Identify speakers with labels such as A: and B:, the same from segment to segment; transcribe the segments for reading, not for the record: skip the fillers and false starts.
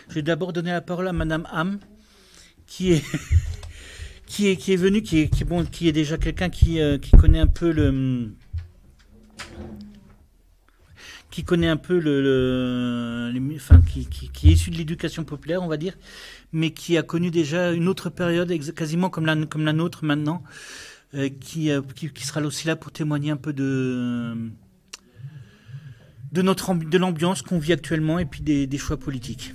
A: Je vais d'abord donner la parole à Madame Ham, qui est qui est venue, qui est déjà quelqu'un qui connaît un peu enfin, qui est issu de l'éducation populaire, on va dire, mais qui a connu déjà une autre période, quasiment comme la nôtre maintenant, qui sera aussi là pour témoigner un peu de l'ambiance qu'on vit actuellement et puis des choix politiques.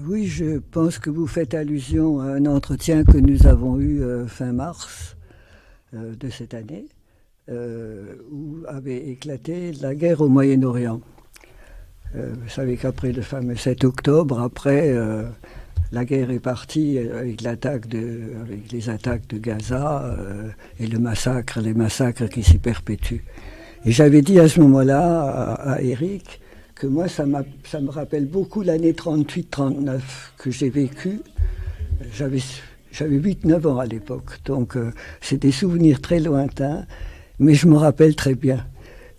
B: Oui, je pense que vous faites allusion à un entretien que nous avons eu fin mars de cette année, où avait éclaté la guerre au Moyen-Orient. Vous savez qu'après le fameux 7 octobre, après, la guerre est partie avec les attaques de Gaza et les massacres qui s'y perpétuent. Et j'avais dit à ce moment-là à Eric que moi, ça me rappelle beaucoup l'année 38-39 que j'ai vécue. J'avais 8-9 ans à l'époque, donc c'est des souvenirs très lointains, mais je me rappelle très bien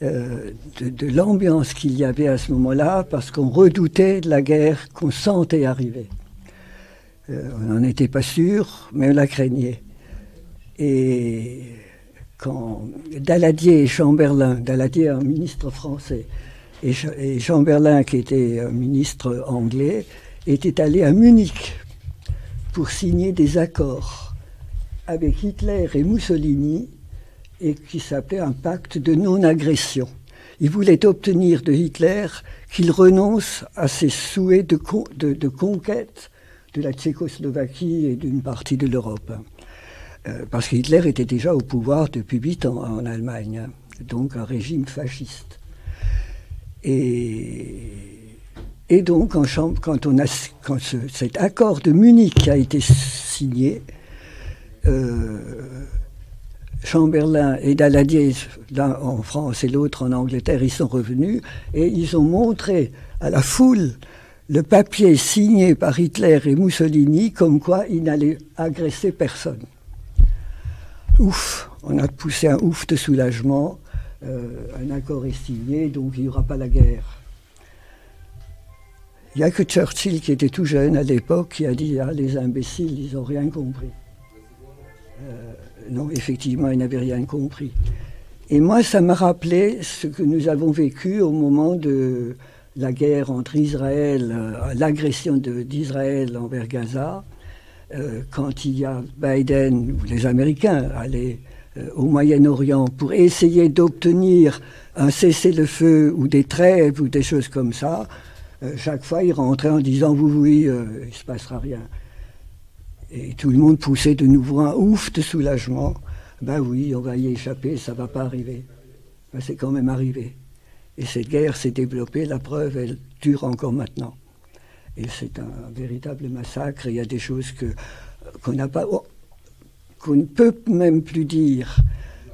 B: de l'ambiance qu'il y avait à ce moment-là, parce qu'on redoutait de la guerre qu'on sentait arriver. On n'en était pas sûr, mais on la craignait. Et quand Daladier et Chamberlain, Daladier un ministre français, et Chamberlain, qui était un ministre anglais, était allé à Munich pour signer des accords avec Hitler et Mussolini, et qui s'appelait un pacte de non-agression. Il voulait obtenir de Hitler qu'il renonce à ses souhaits de conquête de la Tchécoslovaquie et d'une partie de l'Europe. Parce que Hitler était déjà au pouvoir depuis 8 ans en Allemagne, donc un régime fasciste. Et donc, quand cet accord de Munich a été signé, Chamberlain et Daladier, l'un en France et l'autre en Angleterre, ils sont revenus et ils ont montré à la foule le papier signé par Hitler et Mussolini comme quoi ils n'allaient agresser personne. Ouf, on a poussé un ouf de soulagement. Un accord est signé, donc il n'y aura pas la guerre. Il n'y a que Churchill, qui était tout jeune à l'époque, qui a dit « Ah, les imbéciles, ils n'ont rien compris ». Non, effectivement, ils n'avaient rien compris. Et moi, ça m'a rappelé ce que nous avons vécu au moment de la guerre entre Israël, l'agression d'Israël envers Gaza, quand il y a Biden, ou les Américains, allaient au Moyen-Orient pour essayer d'obtenir un cessez-le-feu ou des trêves ou des choses comme ça. Chaque fois, ils rentraient en disant « oui, il ne se passera rien ». Et tout le monde poussait de nouveau un ouf de soulagement. Ben oui, on va y échapper, ça ne va pas arriver. Ben, c'est quand même arrivé. Et cette guerre s'est développée, la preuve, elle dure encore maintenant. Et c'est un véritable massacre. Il y a des choses qu'on n'a pas... qu'on ne peut même plus dire,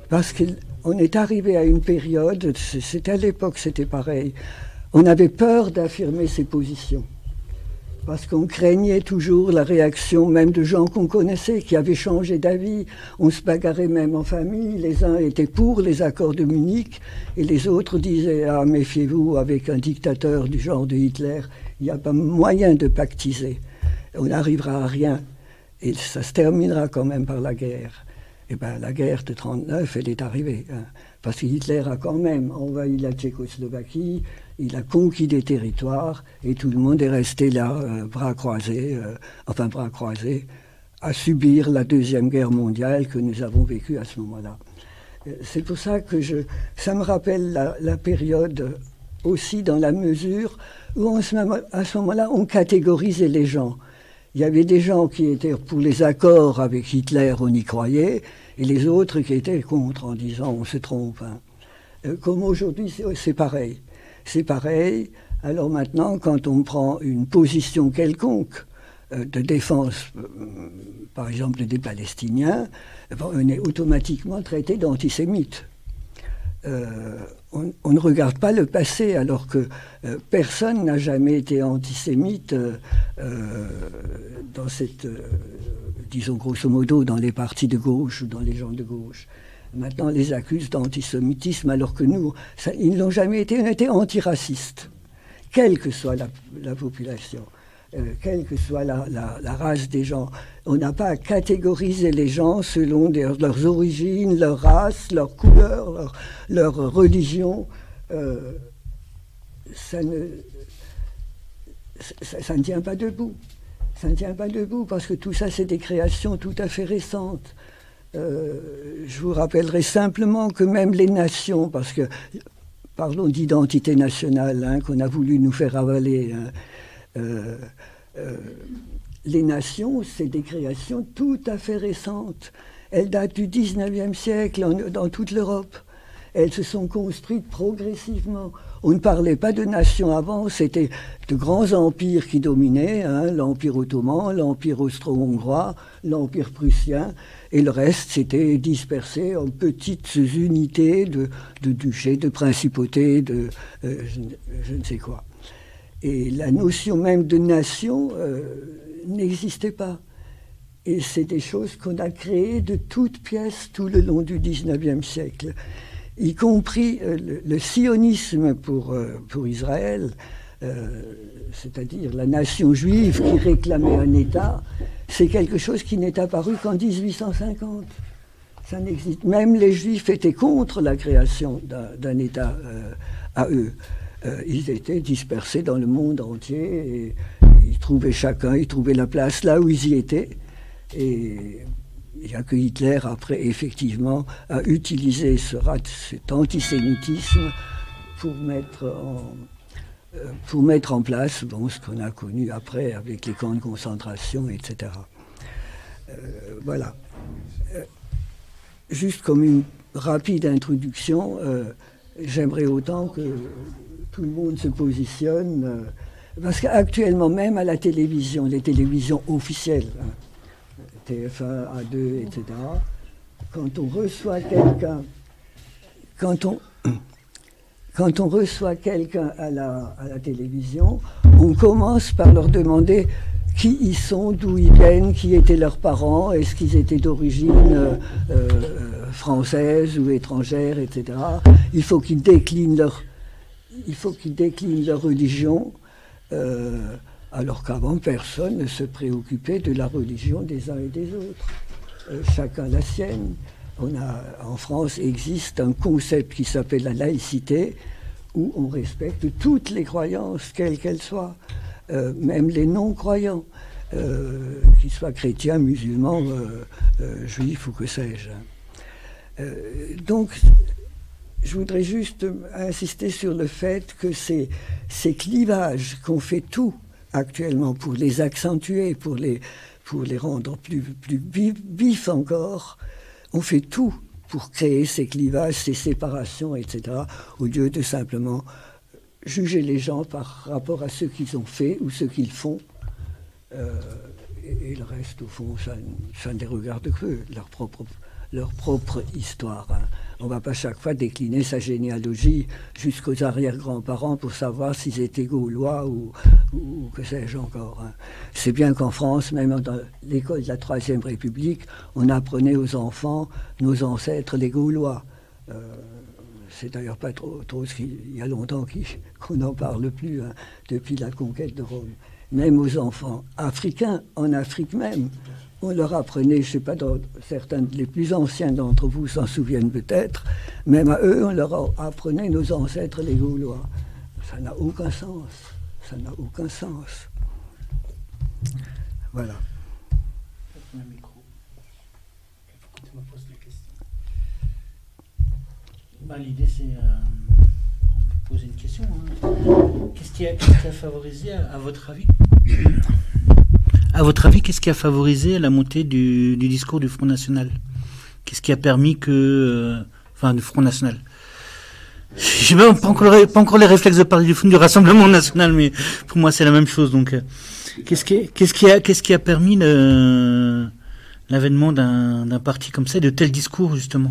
B: parce qu'on est arrivé à une période, c'était à l'époque, c'était pareil, on avait peur d'affirmer ses positions, parce qu'on craignait toujours la réaction même de gens qu'on connaissait, qui avaient changé d'avis. On se bagarrait même en famille, les uns étaient pour les accords de Munich, et les autres disaient « Ah, méfiez-vous, avec un dictateur du genre de Hitler, il n'y a pas moyen de pactiser, on n'arrivera à rien ». Et ça se terminera quand même par la guerre. Et bien, la guerre de 1939, elle est arrivée. Hein, parce que Hitler a quand même envahi la Tchécoslovaquie, il a conquis des territoires, et tout le monde est resté là, bras croisés, à subir la Deuxième Guerre mondiale que nous avons vécue à ce moment-là. C'est pour ça que ça me rappelle la période aussi dans la mesure où à ce moment-là, on catégorisait les gens. Il y avait des gens qui étaient pour les accords avec Hitler, on y croyait, et les autres qui étaient contre, en disant on se trompe. Hein. Comme aujourd'hui, c'est pareil. C'est pareil. Alors maintenant, quand on prend une position quelconque de défense, par exemple des Palestiniens, on est automatiquement traité d'antisémite. On ne regarde pas le passé, alors que personne n'a jamais été antisémite dans cette, disons grosso modo, dans les partis de gauche ou dans les gens de gauche. Maintenant, les accusent d'antisémitisme, alors que nous, ils n'ont jamais été, on était antiracistes, quelle que soit la population. Quelle que soit la race des gens. On n'a pas à catégoriser les gens selon leurs origines, leur race, leur couleur, leur religion. Ça ne tient pas debout. Ça ne tient pas debout parce que tout ça, c'est des créations tout à fait récentes. Je vous rappellerai simplement que même les nations, parce que parlons d'identité nationale, hein, qu'on a voulu nous faire avaler, hein, les nations, c'est des créations tout à fait récentes. Elles datent du 19e siècle dans toute l'Europe. Elles se sont construites progressivement. On ne parlait pas de nations avant, c'était de grands empires qui dominaient, hein, l'Empire ottoman, l'Empire austro-hongrois, l'Empire prussien, et le reste s'était dispersé en petites unités de duchés, de principautés, je ne sais quoi. Et la notion même de nation n'existait pas. Et c'est des choses qu'on a créées de toutes pièces tout le long du 19e siècle. Y compris le sionisme pour Israël, c'est-à-dire la nation juive qui réclamait un État, c'est quelque chose qui n'est apparu qu'en 1850. Ça n'existe. Même les Juifs étaient contre la création d'un État à eux. Ils étaient dispersés dans le monde entier et ils trouvaient la place là où ils y étaient. Et il n'y a que Hitler, après, effectivement, a utilisé cet antisémitisme pour mettre en place ce qu'on a connu après avec les camps de concentration, etc. Voilà. Juste comme une rapide introduction, j'aimerais autant que tout le monde se positionne, parce qu'actuellement même à la télévision, les télévisions officielles, hein, TF1, A2, etc., quand on reçoit quelqu'un à la télévision, on commence par leur demander qui ils sont, d'où ils viennent, qui étaient leurs parents, est-ce qu'ils étaient d'origine française ou étrangère, etc. Il faut qu'ils déclinent leur religion, alors qu'avant, personne ne se préoccupait de la religion des uns et des autres. Chacun la sienne. En France, existe un concept qui s'appelle la laïcité, où on respecte toutes les croyances, quelles qu'elles soient, même les non-croyants, qu'ils soient chrétiens, musulmans, juifs ou que sais-je. Donc, je voudrais juste insister sur le fait que ces clivages qu'on fait tout actuellement pour les accentuer, pour les rendre plus vifs encore, on fait tout pour créer ces clivages, ces séparations, etc., au lieu de simplement juger les gens par rapport à ce qu'ils ont fait ou ce qu'ils font. Et le reste, au fond, ça ne les regarde que leur propre histoire. Hein. On ne va pas chaque fois décliner sa généalogie jusqu'aux arrière-grands-parents pour savoir s'ils étaient gaulois ou que sais-je encore. Hein. C'est bien qu'en France, même dans l'école de la Troisième République, on apprenait aux enfants nos ancêtres les Gaulois. C'est d'ailleurs pas trop il y a longtemps qu'on n'en parle plus, hein, depuis la conquête de Rome. Même aux enfants africains, en Afrique même, on leur apprenait, je ne sais pas, certains, les plus anciens d'entre vous s'en souviennent peut-être, même à eux, on leur apprenait nos ancêtres les Gaulois. Ça n'a aucun sens. Ça n'a aucun sens. Voilà.
A: L'idée, c'est... on peut poser une question. Hein. Qu'est-ce qui a favorisé, à votre avis, qu'est-ce qui a favorisé la montée du discours du Front National? Qu'est-ce qui a permis que... du Front National. Je n'ai pas encore les réflexes de parler du Rassemblement National, mais pour moi, c'est la même chose. Donc, qu'est-ce qui a permis l'avènement d'un parti comme ça, de tels discours, justement?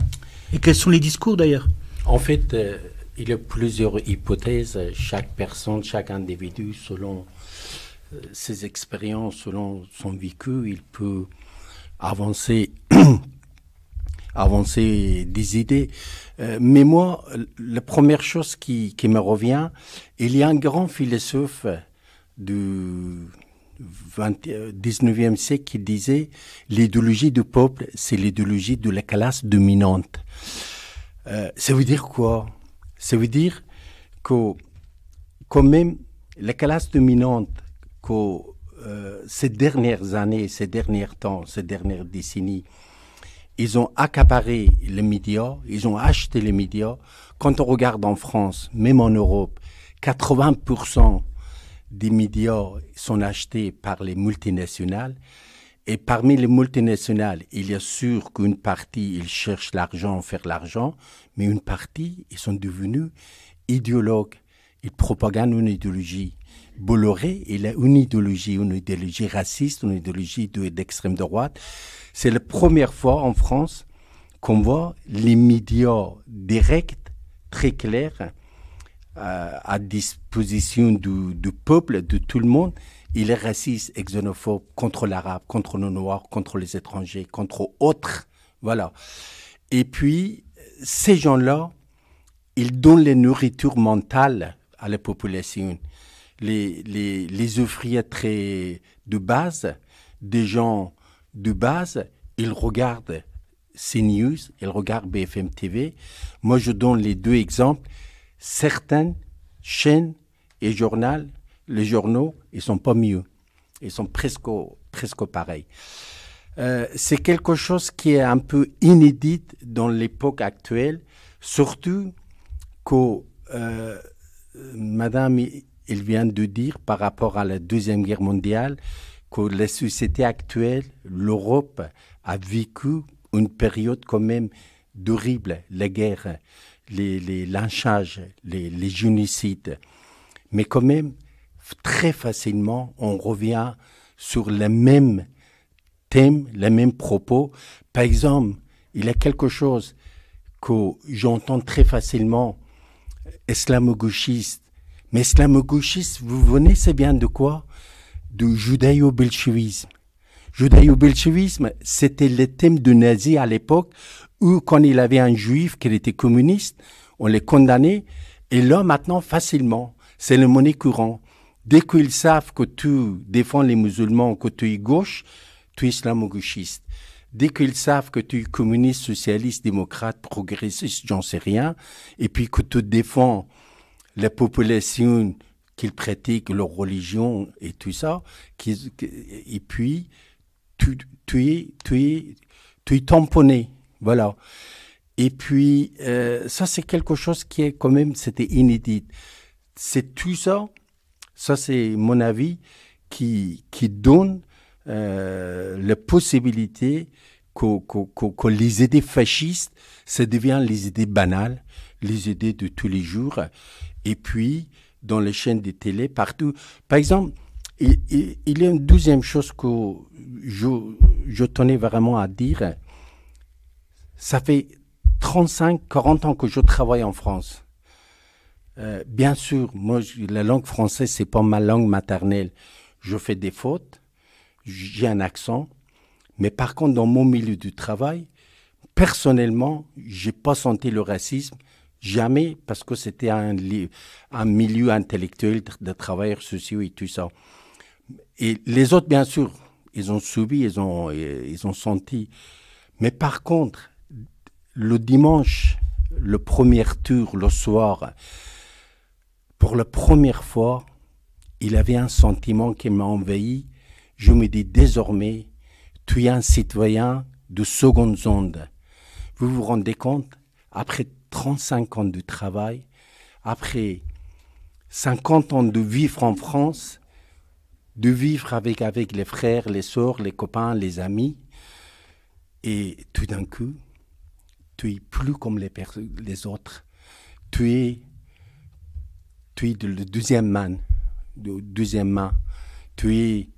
A: Et quels sont les discours, d'ailleurs?
C: En fait, il y a plusieurs hypothèses. Chaque personne, chaque individu, selon ses expériences, selon son vécu, il peut avancer avancer des idées. Mais moi, la première chose qui me revient, il y a un grand philosophe du 19e siècle qui disait l'idéologie du peuple, c'est l'idéologie de la classe dominante. Ça veut dire quoi? Ça veut dire que quand même la classe dominante, que ces dernières années, ces derniers temps, ces dernières décennies, ils ont accaparé les médias, ils ont acheté les médias. Quand on regarde en France, même en Europe, 80% des médias sont achetés par les multinationales. Et parmi les multinationales, il y a sûr qu'une partie, ils cherchent l'argent, faire l'argent, mais une partie, ils sont devenus idéologues. Ils propagandent une idéologie. Bolloré, il a une idéologie raciste, une idéologie d'extrême droite. C'est la première fois en France qu'on voit les médias directs, très clairs, à disposition du peuple, de tout le monde. Il est raciste et xénophobe contre l'arabe, contre le noir, contre les étrangers, contre autres. Voilà. Et puis, ces gens-là, ils donnent la nourriture mentale à la population. Les ouvriers très de base, des gens de base, ils regardent CNews, ils regardent BFM TV. Moi, je donne les deux exemples. Certaines chaînes et les journaux, ils sont pas mieux. Ils sont presque pareils. C'est quelque chose qui est un peu inédit dans l'époque actuelle, surtout que Madame, elle vient de dire par rapport à la Deuxième Guerre mondiale que la société actuelle, l'Europe, a vécu une période quand même d'horrible, la guerre, les lynchages, les génocides. Mais quand même, très facilement, on revient sur le même thème, les mêmes propos. Par exemple, il y a quelque chose que j'entends très facilement, islamo-gauchiste. Mais islamo-gauchiste, vous connaissez bien de quoi? Du judaïo-bolchevisme. Judaïo-bolchevisme, c'était le thème du nazi à l'époque, où quand il avait un juif qui était communiste, on les condamnait. Et là, maintenant, facilement, c'est le monnaie courant. Dès qu'ils savent que tu défends les musulmans, que tu es gauche, tu es islamo-gauchiste. Dès qu'ils savent que tu es communiste, socialiste, démocrate, progressiste, j'en sais rien, et puis que tu défends la population qu'ils pratiquent leur religion et tout ça, et puis tu es tamponné, voilà. Et puis ça c'est quelque chose qui est quand même, c'était inédit. C'est tout ça, ça c'est mon avis, qui donne la possibilité que les idées fascistes, ça devient les idées banales, les idées de tous les jours. Et puis, dans les chaînes de télé, partout. Par exemple, il y a une deuxième chose que je tenais vraiment à dire. Ça fait 35-40 ans que je travaille en France. Bien sûr, moi, la langue française, c'est pas ma langue maternelle. Je fais des fautes, j'ai un accent. Mais par contre, dans mon milieu du travail, personnellement, j'ai pas senti le racisme. Jamais, parce que c'était un milieu intellectuel de travailleurs sociaux et tout ça. Et les autres, bien sûr, ils ont subi, ils ont senti. Mais par contre, le dimanche, le premier tour, le soir, pour la première fois, il avait un sentiment qui m'a envahi. Je me dis désormais, tu es un citoyen de seconde zone. Vous vous rendez compte, après 35 ans de travail, après 50 ans de vivre en France, de vivre avec les frères, les sœurs, les copains, les amis, et tout d'un coup, tu es plus comme les autres. Tu es le deuxième main. Tu es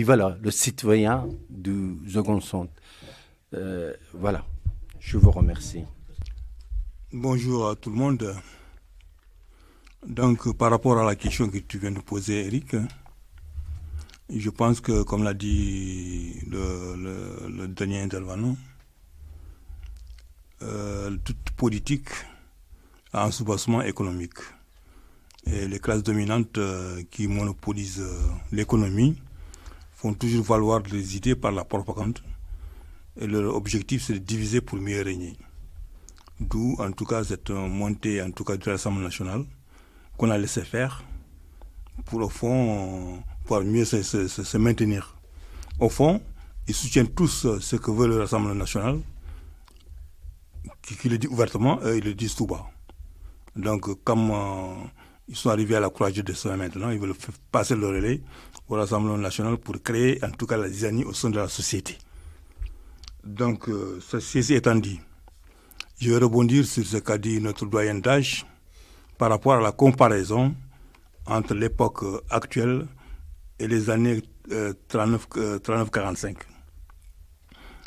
C: voilà, le citoyen du second zone. Voilà, je vous remercie.
D: Bonjour à tout le monde. Donc, par rapport à la question que tu viens de poser, Eric, je pense que, comme l'a dit le dernier intervenant, toute politique a un soubassement économique. Et les classes dominantes qui monopolisent l'économie font toujours valoir des idées par la propagande. Et leur objectif, c'est de diviser pour mieux régner. D'où, en tout cas, cette montée, en tout cas, du Rassemblement national, qu'on a laissé faire pour, au fond, pouvoir mieux se maintenir. Au fond, ils soutiennent tous ce que veut le Rassemblement national, qui le dit ouvertement, eux, ils le disent tout bas. Donc, comme ils sont arrivés à la courage de ça maintenant, ils veulent passer le relais au Rassemblement national pour créer, en tout cas, la zizanie au sein de la société. Donc, ceci étant dit, je vais rebondir sur ce qu'a dit notre doyen d'âge par rapport à la comparaison entre l'époque actuelle et les années 39-45.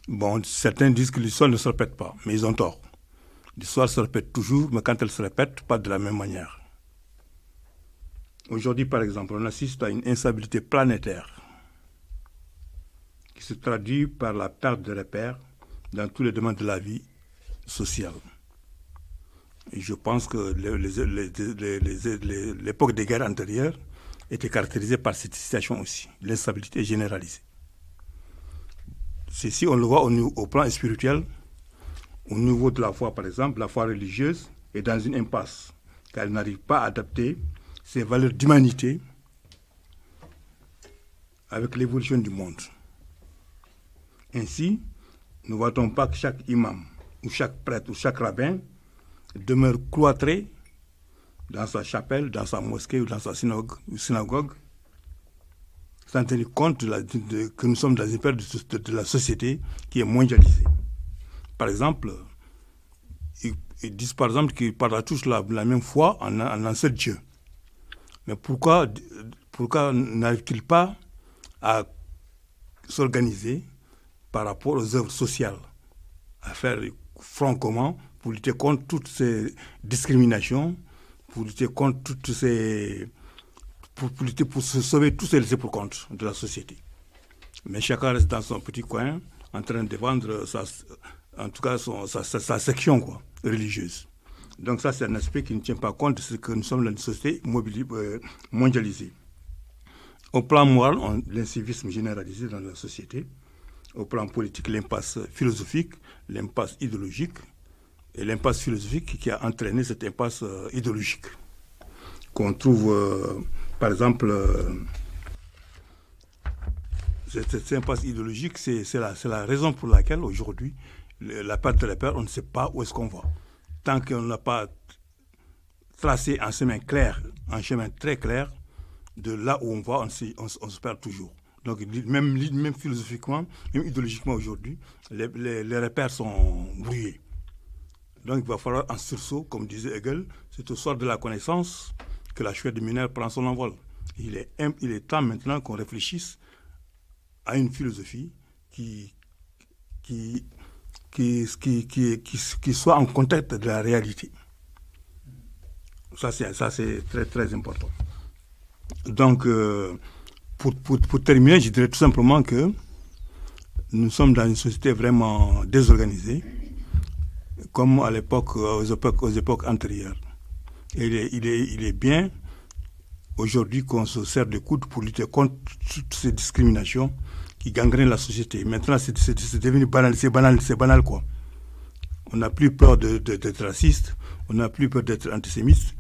D: Bon, certains disent que l'histoire ne se répète pas, mais ils ont tort. L'histoire se répète toujours, mais quand elle se répète, pas de la même manière. Aujourd'hui, par exemple, on assiste à une instabilité planétaire qui se traduit par la perte de repères dans tous les domaines de la vie sociale. Et je pense que l'époque des guerres antérieures était caractérisée par cette situation aussi, l'instabilité généralisée. Ceci, on le voit au plan spirituel, au niveau de la foi, par exemple, la foi religieuse est dans une impasse, car elle n'arrive pas à adapter ses valeurs d'humanité avec l'évolution du monde. Ainsi, ne voit-on pas que chaque imam, ou chaque prêtre, ou chaque rabbin demeure cloîtré dans sa chapelle, dans sa mosquée ou dans sa synagogue, sans tenir compte que nous sommes dans une période de la société qui est mondialisée. Par exemple, ils disent par exemple qu'ils parlent tous la même foi en un seul Dieu. Mais pourquoi n'arrivent-ils pas à s'organiser par rapport aux œuvres sociales, à faire front commun pour lutter contre toutes ces discriminations, pour lutter contre toutes ces... pour se sauver tous ces laissés pour compte de la société. Mais chacun reste dans son petit coin en train de vendre sa section religieuse. Donc ça, c'est un aspect qui ne tient pas compte de ce que nous sommes dans une société mondialisée. Au plan moral, l'incivisme généralisé dans la société. Au plan politique, l'impasse philosophique, l'impasse idéologique, et l'impasse philosophique qui a entraîné cette impasse idéologique. Qu'on trouve, par exemple, cette impasse idéologique, c'est la raison pour laquelle aujourd'hui, la perte de repères, on ne sait pas où est-ce qu'on va. Tant qu'on n'a pas tracé un chemin clair, un chemin très clair, de là où on va, on se perd toujours. Donc même philosophiquement, même idéologiquement aujourd'hui, les repères sont brouillés. Donc il va falloir un sursaut, comme disait Hegel, c'est au soir de la connaissance que la chouette de mineur prend son envol. Il est temps maintenant qu'on réfléchisse à une philosophie qui soit en contact de la réalité. Ça c'est très très important. Donc pour terminer, je dirais tout simplement que nous sommes dans une société vraiment désorganisée, comme à l'époque, aux époques antérieures. Et il est bien aujourd'hui qu'on se serre de coude pour lutter contre toutes ces discriminations qui gangrènent la société. Maintenant, c'est devenu banal, c'est banal quoi. On n'a plus peur d'être raciste, on n'a plus peur d'être antisémite,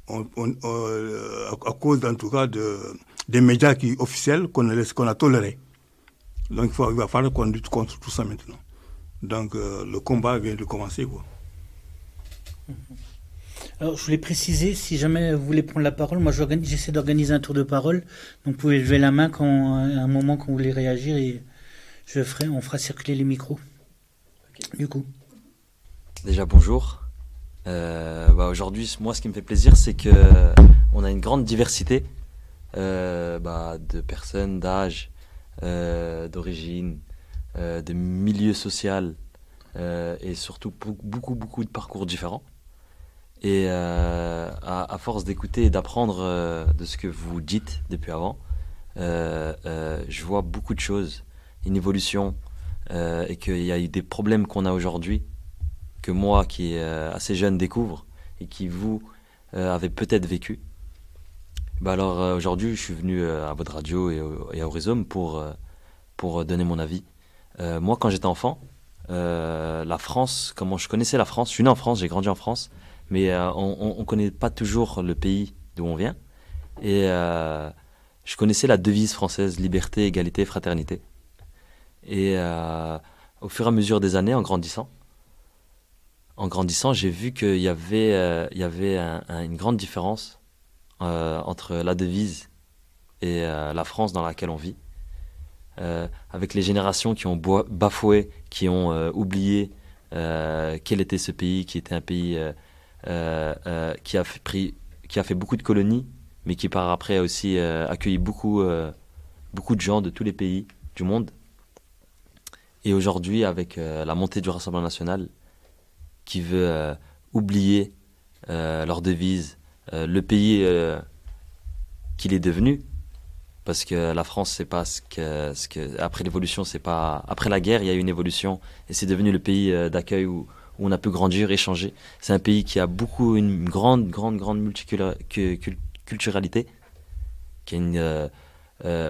D: à cause en tout cas des médias officiels qu'on a tolérés. Donc il va falloir qu'on lutte contre tout ça maintenant. Donc le combat vient de commencer quoi.
A: Alors je voulais préciser, si jamais vous voulez prendre la parole, moi j'essaie d'organiser un tour de parole, donc vous pouvez lever la main à un moment quand vous voulez réagir et on fera circuler les micros. Okay. Du coup.
E: Déjà bonjour. Aujourd'hui, moi ce qui me fait plaisir, c'est que on a une grande diversité de personnes, d'âge, d'origine, de milieu social et surtout beaucoup de parcours différents. Et à force d'écouter et d'apprendre de ce que vous dites depuis avant, je vois beaucoup de choses, une évolution, et qu'il y a eu des problèmes qu'on a aujourd'hui que moi, qui est assez jeune, découvre et qui, vous, avez peut-être vécu. Alors aujourd'hui, je suis venu à votre radio et à Rhizome pour donner mon avis. Moi, quand j'étais enfant, la France, comment je connaissais la France, je suis né en France, j'ai grandi en France, mais on ne connaît pas toujours le pays d'où on vient. Et je connaissais la devise française, liberté, égalité, fraternité. Et au fur et à mesure des années, en grandissant, j'ai vu qu'il y avait une grande différence entre la devise et la France dans laquelle on vit. Avec les générations qui ont bafoué, qui ont oublié quel était ce pays, qui était un pays qui a fait beaucoup de colonies, mais qui par après a aussi accueilli beaucoup de gens de tous les pays du monde. Et aujourd'hui, avec la montée du Rassemblement national, qui veut oublier leur devise, le pays qu'il est devenu, parce que la France, c'est pas ce que après l'évolution, c'est pas après la guerre, il y a eu une évolution et c'est devenu le pays d'accueil où on a pu grandir, échanger. C'est un pays qui a une grande multiculturalité, qui a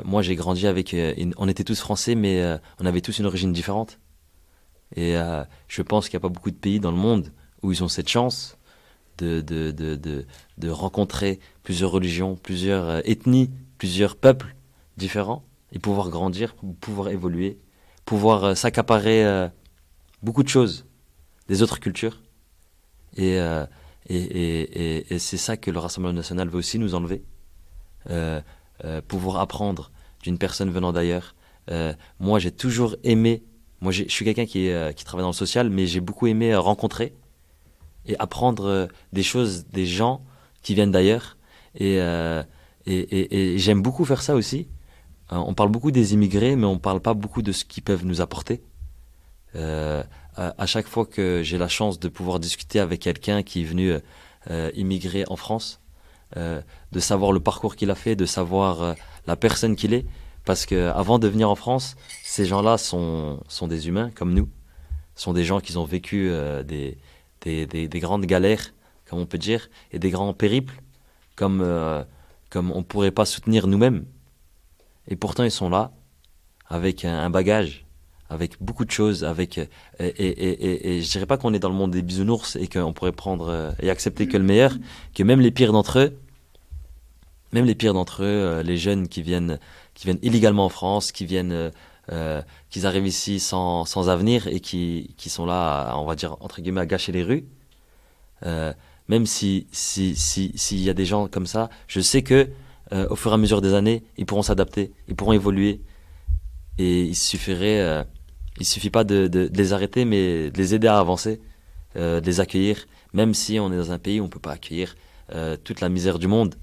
E: moi, j'ai grandi avec on était tous français, mais on avait tous une origine différente. Et je pense qu'il n'y a pas beaucoup de pays dans le monde où ils ont cette chance de rencontrer plusieurs religions, plusieurs ethnies, plusieurs peuples différents, et pouvoir grandir, pouvoir évoluer, pouvoir s'accaparer beaucoup de choses des autres cultures. Et c'est ça que le Rassemblement national veut aussi nous enlever. Pouvoir apprendre d'une personne venant d'ailleurs. Moi, j'ai toujours aimé, je suis quelqu'un qui travaille dans le social, mais j'ai beaucoup aimé rencontrer et apprendre des choses des gens qui viennent d'ailleurs. Et j'aime beaucoup faire ça aussi. On parle beaucoup des immigrés, mais on ne parle pas beaucoup de ce qu'ils peuvent nous apporter. À chaque fois que j'ai la chance de pouvoir discuter avec quelqu'un qui est venu immigrer en France, de savoir le parcours qu'il a fait, de savoir la personne qu'il est, parce qu'avant de venir en France, ces gens-là sont des humains comme nous, sont des gens qui ont vécu des grandes galères, comme on peut dire, et des grands périples, comme on ne pourrait pas soutenir nous-mêmes. Et pourtant, ils sont là, avec un bagage, avec beaucoup de choses, et je dirais pas qu'on est dans le monde des bisounours et qu'on pourrait prendre et accepter que le meilleur, que même les pires d'entre eux, les jeunes qui viennent illégalement en France, qui arrivent ici sans avenir et qui sont là, on va dire entre guillemets, à gâcher les rues. Même s'il y a des gens comme ça, je sais que au fur et à mesure des années, ils pourront s'adapter, ils pourront évoluer, et il suffit pas de les arrêter, mais de les aider à avancer, de les accueillir, même si on est dans un pays où on peut pas accueillir toute la misère du monde.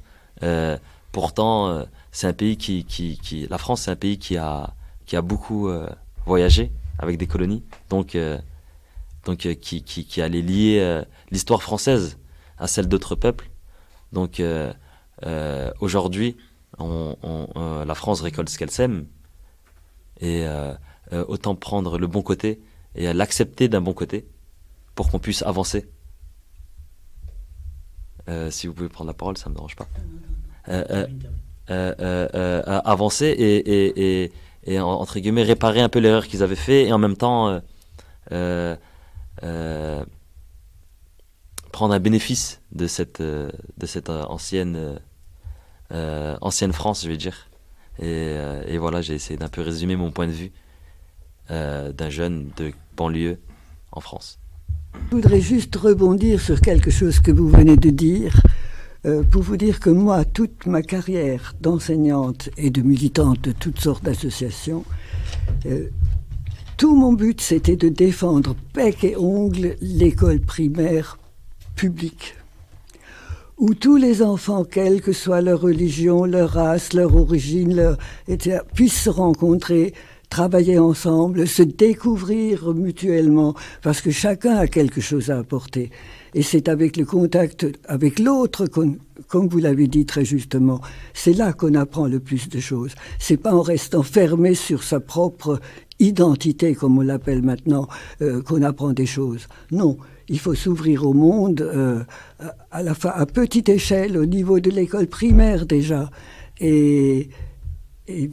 E: Pourtant, c'est un pays la France, c'est un pays qui a beaucoup voyagé avec des colonies, donc qui allait lier l'histoire française à celle d'autres peuples. Donc aujourd'hui, la France récolte ce qu'elle sème, et autant prendre le bon côté et l'accepter d'un bon côté pour qu'on puisse avancer. Si vous pouvez prendre la parole, ça me dérange pas. Avancer et entre guillemets réparer un peu l'erreur qu'ils avaient fait, et en même temps prendre un bénéfice de cette ancienne France, je vais dire. Et voilà, j'ai essayé d'un peu résumer mon point de vue d'un jeune de banlieue en France.
B: Je voudrais juste rebondir sur quelque chose que vous venez de dire, pour vous dire que moi, toute ma carrière d'enseignante et de militante de toutes sortes d'associations, tout mon but, c'était de défendre bec et ongle l'école primaire publique, où tous les enfants, quelle que soit leur religion, leur race, leur origine, etc., puissent se rencontrer, travailler ensemble, se découvrir mutuellement, parce que chacun a quelque chose à apporter. Et c'est avec le contact avec l'autre, comme vous l'avez dit très justement, c'est là qu'on apprend le plus de choses. C'est pas en restant fermé sur sa propre identité, comme on l'appelle maintenant, qu'on apprend des choses. Non, il faut s'ouvrir au monde à petite échelle, au niveau de l'école primaire déjà. Et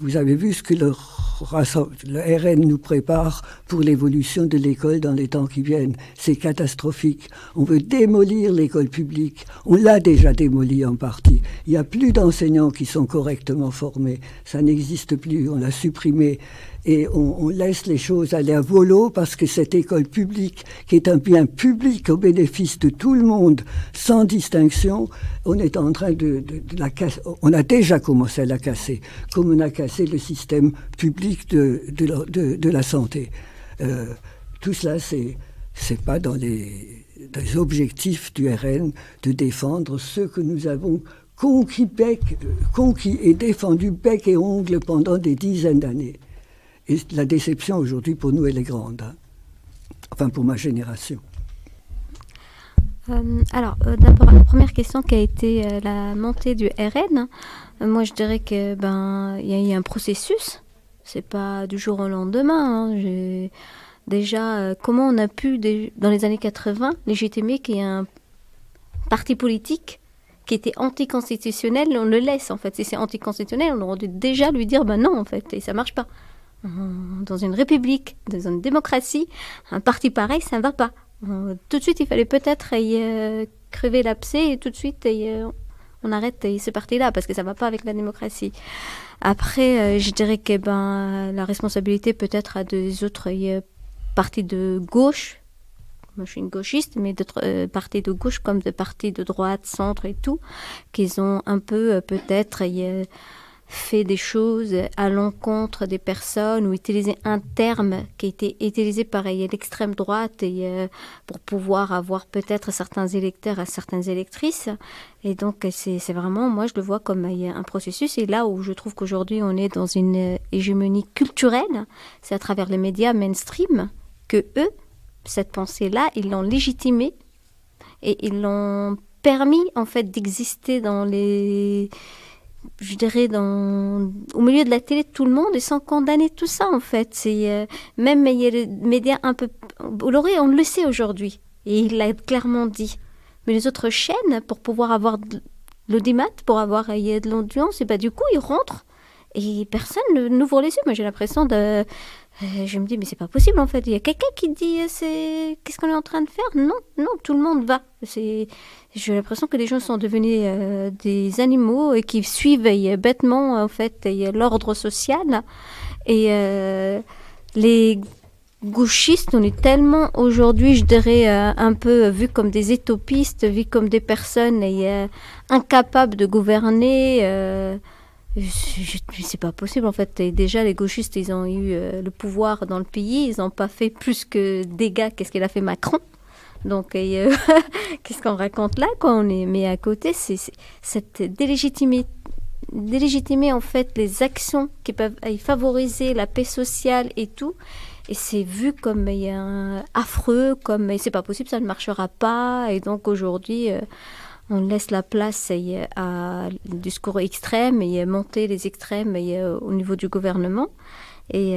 B: vous avez vu ce que le RN nous prépare pour l'évolution de l'école dans les temps qui viennent. C'est catastrophique. On veut démolir l'école publique. On l'a déjà démolie en partie. Il n'y a plus d'enseignants qui sont correctement formés. Ça n'existe plus. On l'a supprimé. Et on laisse les choses aller à volo parce que cette école publique, qui est un bien public au bénéfice de tout le monde, sans distinction, on est en train de la casser. On a déjà commencé à la casser, comme on a cassé le système public de la santé. Tout cela, c'est pas dans les objectifs du RN de défendre ce que nous avons conquis et défendu bec et ongle pendant des dizaines d'années. Et la déception aujourd'hui pour nous, elle est grande. Hein. Enfin, pour ma génération.
F: Alors, d'abord, la première question qui a été la montée du RN. Moi, je dirais que il y a eu un processus. C'est pas du jour au lendemain. Hein. Déjà, comment on a pu, dans les années 80, légitimer qu'il y ait un parti politique qui était anticonstitutionnel, on le laisse en fait. Si c'est anticonstitutionnel, on aurait dû déjà lui dire non en fait, et ça marche pas. Dans une république, dans une démocratie, un parti pareil, ça ne va pas. Tout de suite, il fallait peut-être crever l'abcès et tout de suite, on arrête ce parti-là parce que ça ne va pas avec la démocratie. Après, je dirais que la responsabilité peut-être à des autres partis de gauche. Moi, je suis une gauchiste, mais d'autres partis de gauche comme des partis de droite, centre et tout, qu'ils ont un peu peut-être fait des choses à l'encontre des personnes ou utilisé un terme qui a été utilisé par l'extrême droite et pour pouvoir avoir peut-être certains électeurs à certaines électrices. Et donc, c'est vraiment, moi, je le vois comme un processus. Et là où je trouve qu'aujourd'hui, on est dans une hégémonie culturelle, c'est à travers les médias mainstream que eux, cette pensée-là, ils l'ont légitimée et ils l'ont permis, en fait, d'exister dans les... je dirais, au milieu de la télé de tout le monde et sans condamner tout ça, en fait. C'est, même il y a les médias un peu... Bolloré, on le sait aujourd'hui, et il l'a clairement dit. Mais les autres chaînes, pour pouvoir avoir l'audimat, pour avoir de l'audience, et du coup, ils rentrent et personne n'ouvre les yeux. Moi, j'ai l'impression de... je me dis, mais c'est pas possible, en fait. Il y a quelqu'un qui dit, qu'est-ce qu'on est en train de faire ? Non, tout le monde va. J'ai l'impression que les gens sont devenus des animaux et qui suivent bêtement, en fait, l'ordre social. Et les gauchistes, on est tellement aujourd'hui, je dirais, un peu vus comme des utopistes, vus comme des personnes incapables de gouverner. C'est pas possible en fait. Et déjà les gauchistes, ils ont eu le pouvoir dans le pays, ils n'ont pas fait plus que dégâts qu'est-ce qu'il a fait Macron. Donc qu'est-ce qu'on raconte là quand on est mis à côté, c'est cette délégitimer en fait les actions qui peuvent favoriser la paix sociale et tout. Et c'est vu comme affreux, comme c'est pas possible, ça ne marchera pas. Et donc aujourd'hui on laisse la place à discours extrême et monter les extrêmes au niveau du gouvernement. Et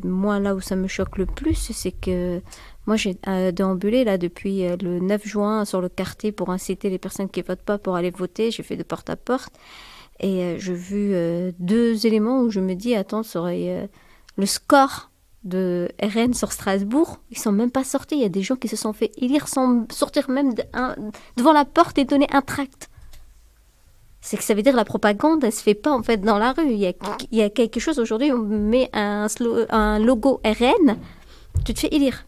F: moi, là où ça me choque le plus, c'est que moi, j'ai déambulé là, depuis le 9 juin sur le quartier pour inciter les personnes qui ne votent pas pour aller voter. J'ai fait de porte à porte. Et j'ai vu deux éléments où je me dis, attends, ça aurait, le score de RN sur Strasbourg, ils sont même pas sortis. Il y a des gens qui se sont fait élire sans sortir même devant la porte et donner un tract. C'est que ça veut dire la propagande, elle se fait pas en fait dans la rue. Il y a quelque chose aujourd'hui, on met un logo RN, tu te fais élire.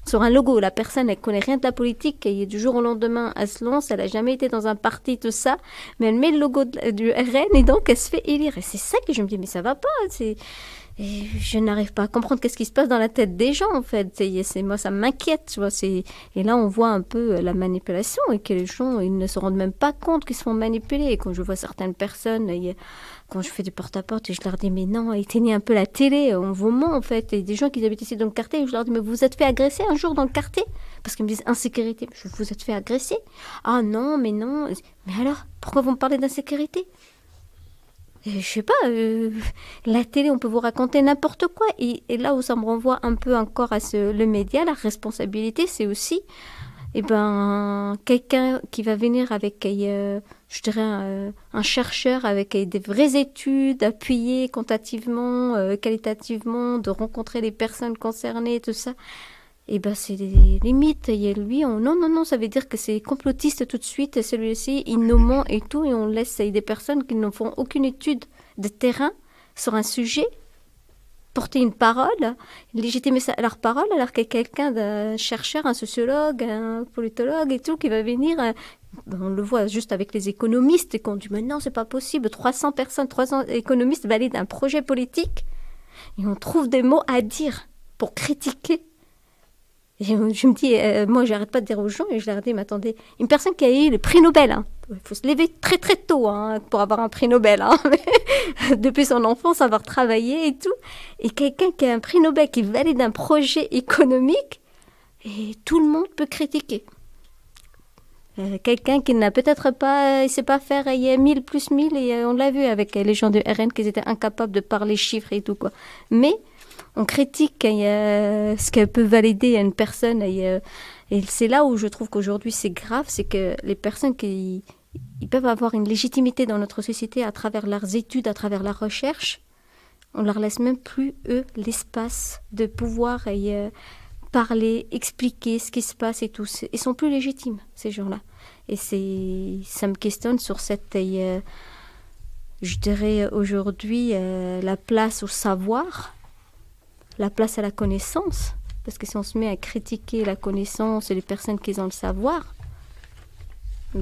F: Sur un logo, la personne, elle connaît rien de la politique, et du jour au lendemain, elle se lance, elle a jamais été dans un parti, tout ça, mais elle met le logo du RN et donc elle se fait élire. Et c'est ça que je me dis, mais ça va pas, Et je n'arrive pas à comprendre qu'est-ce qui se passe dans la tête des gens, en fait. Moi, ça m'inquiète, tu vois. Et là, on voit un peu la manipulation et que les gens, ils ne se rendent même pas compte qu'ils se font manipuler. Et quand je vois certaines personnes, quand je fais du porte-à-porte, et je leur dis, mais non, éteignez un peu la télé, on vous ment, en fait. Et des gens qui habitent ici dans le quartier, je leur dis, mais vous vous êtes fait agresser un jour dans le quartier? Parce qu'ils me disent insécurité. Je vous êtes fait agresser? Ah non, mais non. Mais alors, pourquoi vous me parlez d'insécurité? Je sais pas, la télé, on peut vous raconter n'importe quoi. Et là où ça me renvoie un peu encore à le média, la responsabilité, c'est aussi quelqu'un qui va venir avec, je dirais, un chercheur avec des vraies études appuyées quantitativement, qualitativement, de rencontrer les personnes concernées, tout ça. C'est des limites. Lui, non, ça veut dire que c'est complotiste tout de suite. Celui-ci, il nous ment et tout. Et on laisse des personnes qui ne font aucune étude de terrain sur un sujet porter une parole, légitimer leur parole, alors qu'il y a quelqu'un d'un chercheur, un sociologue, un politologue et tout, qui va venir. On le voit juste avec les économistes et qu'on dit, mais non, c'est pas possible. 300 économistes valident un projet politique et on trouve des mots à dire pour critiquer. Et je me dis, moi, j'arrête pas de dire aux gens, et je leur dis, mais attendez, une personne qui a eu le prix Nobel, il faut se lever très très tôt pour avoir un prix Nobel, depuis son enfance, avoir travaillé et tout, et quelqu'un qui a un prix Nobel, qui valide un projet économique, et tout le monde peut critiquer. Quelqu'un qui n'a peut-être pas, il sait pas faire 1000 plus 1000, et on l'a vu avec les gens du RN, qu'ils étaient incapables de parler chiffres et tout, quoi. Mais on critique ce qu'elle peut valider à une personne. Et c'est là où je trouve qu'aujourd'hui c'est grave, c'est que les personnes ils peuvent avoir une légitimité dans notre société à travers leurs études, à travers la recherche. On leur laisse même plus, eux, l'espace de pouvoir parler, expliquer ce qui se passe et tout. Ils sont plus légitimes, ces gens-là. Et ça me questionne sur cette, je dirais aujourd'hui, la place au savoir, la place à la connaissance, parce que si on se met à critiquer la connaissance et les personnes qui ont le savoir,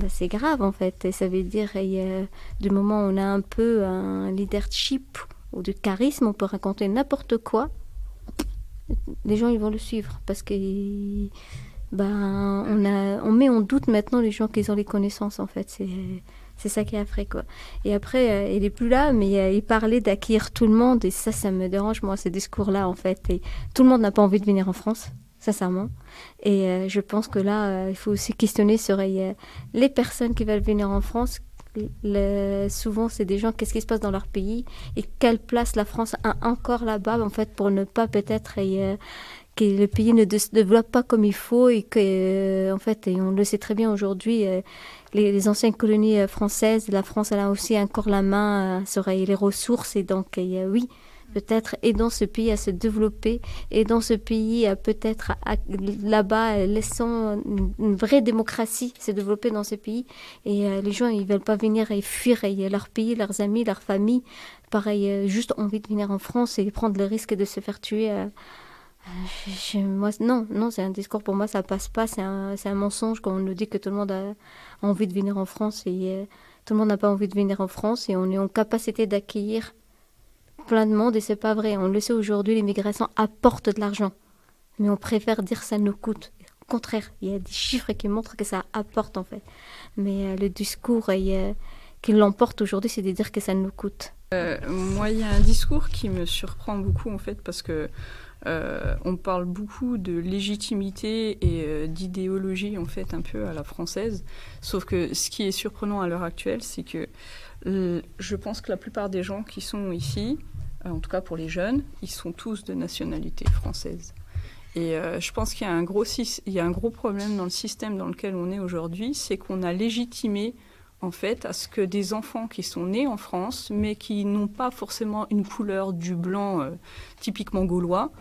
F: c'est grave en fait. Et ça veut dire, du moment où on a un peu un leadership ou du charisme, on peut raconter n'importe quoi, les gens ils vont le suivre, parce que on met en doute maintenant les gens qui ont les connaissances en fait. C'est ça qui est après, quoi. Et après, il n'est plus là, mais il parlait d'acquérir tout le monde. Et ça me dérange, moi, ces discours-là, en fait. Et tout le monde n'a pas envie de venir en France, sincèrement. Et je pense que là, il faut aussi questionner sur les personnes qui veulent venir en France. Souvent, c'est des gens, qu'est-ce qui se passe dans leur pays et quelle place la France a encore là-bas, en fait, pour ne pas peut-être... que le pays ne se développe pas comme il faut et que, en fait, et on le sait très bien aujourd'hui, les anciennes colonies françaises, la France elle a aussi encore la main sur les ressources et donc oui, peut-être aidons ce pays à se développer, aidons ce pays à peut-être là-bas, laissons une vraie démocratie se développer dans ce pays et les gens ils veulent pas venir et fuir leur pays, leurs amis, leur famille, pareil, juste envie de venir en France et prendre le risque de se faire tuer. Moi, non, c'est un discours pour moi, ça passe pas, c'est un mensonge quand on nous dit que tout le monde a envie de venir en France et tout le monde n'a pas envie de venir en France et on est en capacité d'accueillir plein de monde et c'est pas vrai. On le sait aujourd'hui, l'immigration apporte de l'argent, mais on préfère dire ça nous coûte. Au contraire, il y a des chiffres qui montrent que ça apporte en fait. Mais le discours qui l'emporte aujourd'hui, c'est de dire que ça nous coûte.
G: Moi, il y a un discours qui me surprend beaucoup en fait parce que on parle beaucoup de légitimité et d'idéologie en fait un peu à la française, sauf que ce qui est surprenant à l'heure actuelle, c'est que je pense que la plupart des gens qui sont ici, en tout cas pour les jeunes, ils sont tous de nationalité française. Et je pense qu'il y a un gros problème dans le système dans lequel on est aujourd'hui, c'est qu'on a légitimé en fait à ce que des enfants qui sont nés en France, mais qui n'ont pas forcément une couleur du blanc typiquement gaulois,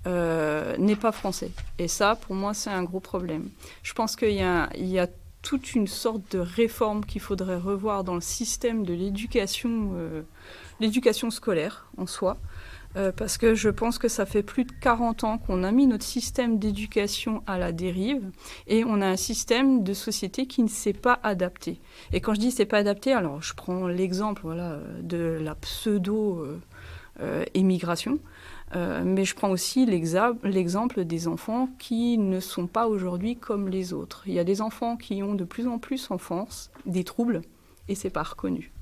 G: n'est pas français. Et ça, pour moi, c'est un gros problème. Je pense qu'il y a toute une sorte de réforme qu'il faudrait revoir dans le système de l'éducation scolaire en soi, parce que je pense que ça fait plus de 40 ans qu'on a mis notre système d'éducation à la dérive et on a un système de société qui ne s'est pas adapté. Et quand je dis c'est pas adapté, alors je prends l'exemple de la émigration. Mais je prends aussi l'exemple des enfants qui ne sont pas aujourd'hui comme les autres. Il y a des enfants qui ont de plus en plus en France des troubles et c'est pas reconnu.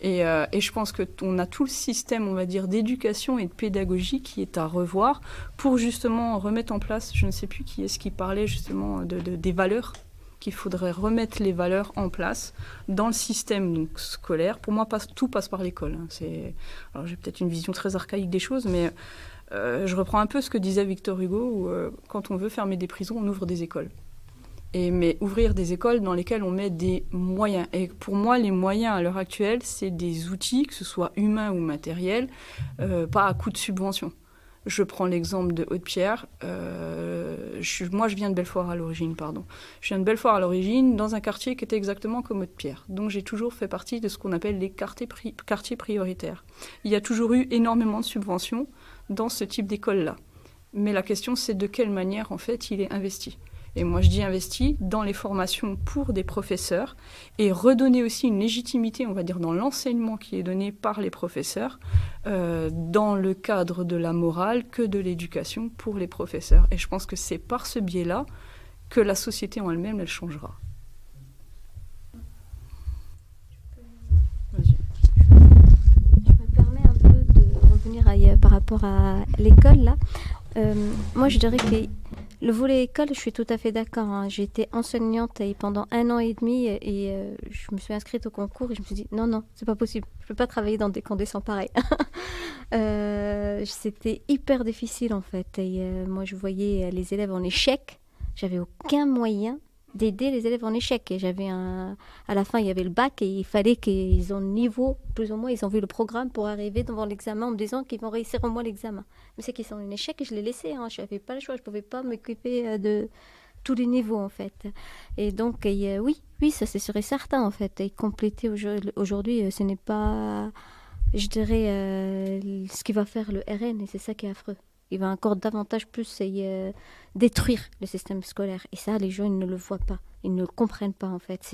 G: Et je pense qu'on a tout le système, on va dire, d'éducation et de pédagogie qui est à revoir pour justement remettre en place, je ne sais plus qui est-ce qui parlait justement des valeurs, qu'il faudrait remettre les valeurs en place dans le système donc, scolaire. Pour moi, tout passe par l'école. Alors j'ai peut-être une vision très archaïque des choses, mais je reprends un peu ce que disait Victor Hugo, où quand on veut fermer des prisons, on ouvre des écoles. Mais ouvrir des écoles dans lesquelles on met des moyens. Et pour moi, les moyens à l'heure actuelle, c'est des outils, que ce soit humains ou matériels, pas à coût de subvention. Je prends l'exemple de Haute-Pierre. Moi, je viens de Belfort à l'origine, pardon. Je viens de Belfort à l'origine, dans un quartier qui était exactement comme Haute-Pierre. Donc, j'ai toujours fait partie de ce qu'on appelle les quartiers prioritaires. Il y a toujours eu énormément de subventions dans ce type d'école-là. Mais la question, c'est de quelle manière, en fait, il est investi. Et moi, je dis investi dans les formations pour des professeurs et redonner aussi une légitimité, on va dire, dans l'enseignement qui est donné par les professeurs, dans le cadre de la morale que de l'éducation pour les professeurs. Et je pense que c'est par ce biais-là que la société en elle-même, elle changera.
F: Je me permets un peu de revenir ailleurs par rapport à l'école, là. Moi, je dirais que le volet école, je suis tout à fait d'accord. Hein. J'ai été enseignante pendant 1 an et demi et je me suis inscrite au concours et je me suis dit non, c'est pas possible. Je ne peux pas travailler dans des conditions pareilles. C'était hyper difficile en fait. Et moi, je voyais les élèves en échec. J'avais aucun moyen d'aider les élèves en échec. Et à la fin, il y avait le bac et il fallait qu'ils ont le niveau, plus ou moins, ils ont vu le programme pour arriver devant l'examen en me disant qu'ils vont réussir au moins l'examen. Mais c'est qu'ils sont en échec et je les laissais. Hein. Je n'avais pas le choix, je ne pouvais pas m'occuper de tous les niveaux en fait. Et donc, oui, ça c'est sûr et certain en fait. Et compléter aujourd'hui, ce n'est pas, je dirais, ce qui va faire le RN et c'est ça qui est affreux. Il va encore davantage plus détruire le système scolaire. Et ça, les gens, ils ne le voient pas. Ils ne le comprennent pas, en fait.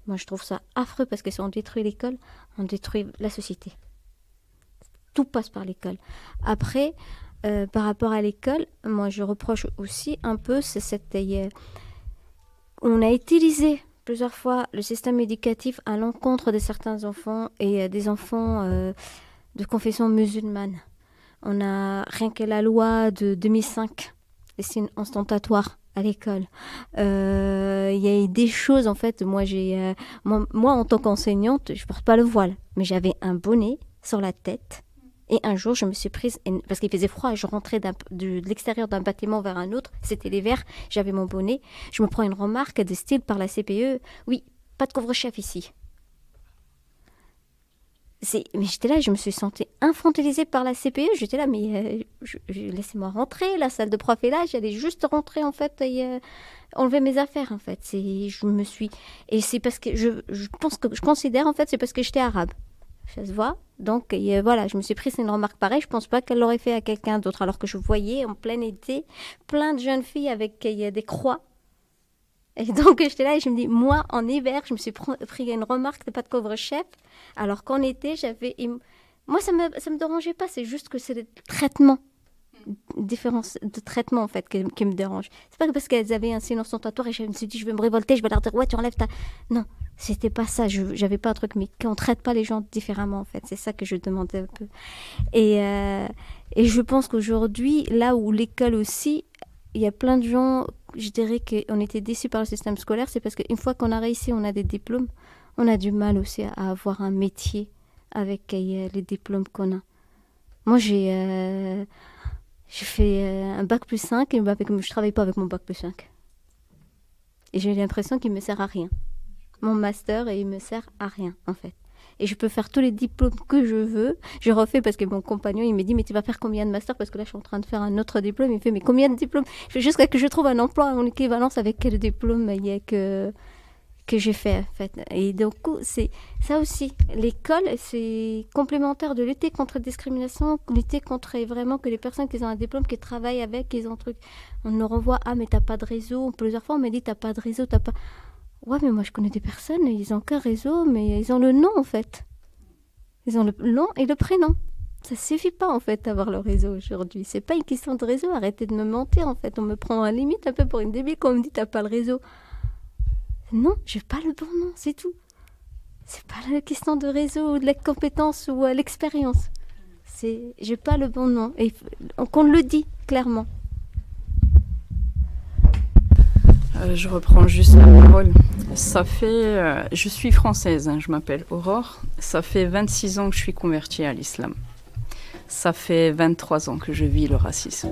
F: Moi, je trouve ça affreux parce que si on détruit l'école, on détruit la société. Tout passe par l'école. Après, par rapport à l'école, moi, je reproche aussi un peu, on a utilisé plusieurs fois le système éducatif à l'encontre de certains enfants et des enfants de confession musulmane. On a rien que la loi de 2005, les signes ostentatoires à l'école. Il y a eu des choses, en fait, moi, en tant qu'enseignante, je ne porte pas le voile, mais j'avais un bonnet sur la tête. Et un jour, je me suis prise, parce qu'il faisait froid, je rentrais de l'extérieur d'un bâtiment vers un autre, c'était l'hiver, j'avais mon bonnet. Je me prends une remarque de style par la CPE, oui, pas de couvre-chef ici. Mais j'étais là, je me suis sentie infantilisée par la CPE. J'étais là, mais laissez-moi rentrer. La salle de prof est là. J'allais juste rentrer, en fait, et enlever mes affaires, en fait. Et c'est parce que je considère, en fait, c'est parce que j'étais arabe. Ça se voit. Donc, voilà, je me suis prise une remarque pareille. Je pense pas qu'elle l'aurait fait à quelqu'un d'autre. Alors que je voyais, en plein été, plein de jeunes filles avec des croix. Et donc, j'étais là et je me dis, moi, en hiver, je me suis pris une remarque de pas de couvre-chef, alors qu'en été, moi, ça me dérangeait pas, c'est juste que c'est le traitement, différence de traitement, en fait, qui me dérange. C'est pas parce qu'elles avaient un signe ostentatoire et je me suis dit, je vais me révolter, je vais leur dire, ouais, tu enlèves ta... Non, c'était pas ça, j'avais pas un truc, mais qu'on traite pas les gens différemment, en fait. C'est ça que je demandais un peu. Et je pense qu'aujourd'hui, là où l'école aussi, il y a plein de gens, je dirais qu'on était déçus par le système scolaire, c'est parce qu'une fois qu'on a réussi, on a des diplômes, on a du mal aussi à avoir un métier avec les diplômes qu'on a. Moi, j'ai fait un bac plus 5 et je ne travaille pas avec mon bac plus 5. Et j'ai l'impression qu'il ne me sert à rien. Mon master, il me sert à rien, en fait. Et je peux faire tous les diplômes que je veux. Je refais parce que mon compagnon, il me dit, mais tu vas faire combien de masters? Parce que là, je suis en train de faire un autre diplôme. Il me fait, mais combien de diplômes? Je fais jusqu'à que je trouve un emploi en équivalence avec quel diplôme il y a que j'ai fait, en fait. Et donc, c'est ça aussi. L'école, c'est complémentaire de lutter contre la discrimination, lutter contre vraiment que les personnes qui ont un diplôme, qui travaillent avec, qui ont un truc. On nous renvoie, ah, mais t'as pas de réseau. Plusieurs fois, on me dit, t'as pas de réseau, t'as pas... Ouais, mais moi, je connais des personnes, ils n'ont qu'un réseau, mais ils ont le nom, en fait. Ils ont le nom et le prénom. Ça suffit pas en fait d'avoir le réseau aujourd'hui. C'est pas une question de réseau. Arrêtez de me mentir en fait. On me prend à la limite un peu pour une débile quand on me dit t'as pas le réseau. Non, j'ai pas le bon nom, c'est tout. C'est pas la question de réseau ou de la compétence ou l'expérience. J'ai pas le bon nom. Et qu'on le dit clairement.
G: Je reprends juste la parole. Ça fait, je suis française, hein, je m'appelle Aurore. Ça fait 26 ans que je suis convertie à l'islam. Ça fait 23 ans que je vis le racisme.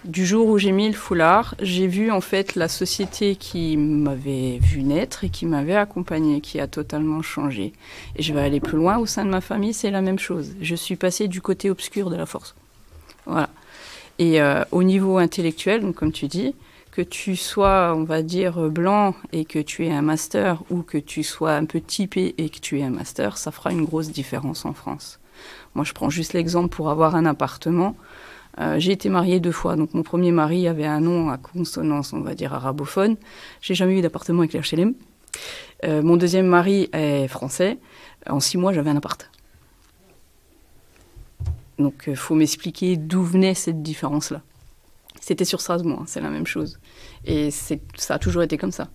G: Du jour où j'ai mis le foulard, j'ai vu en fait la société qui m'avait vu naître et qui m'avait accompagnée, qui a totalement changé. Et je vais aller plus loin, au sein de ma famille, c'est la même chose. Je suis passée du côté obscur de la force. Voilà. Et au niveau intellectuel, donc comme tu dis, que tu sois, on va dire, blanc et que tu aies un master, ou que tu sois un peu typé et que tu aies un master, ça fera une grosse différence en France. Moi, je prends juste l'exemple pour avoir un appartement. J'ai été mariée 2 fois, donc mon premier mari avait un nom à consonance, on va dire, arabophone. J'ai jamais eu d'appartement avec les HLM. Mon deuxième mari est français. En 6 mois, j'avais un appart. Donc, il faut m'expliquer d'où venait cette différence-là. C'était sur Strasbourg, hein, c'est la même chose. Et ça a toujours été comme ça.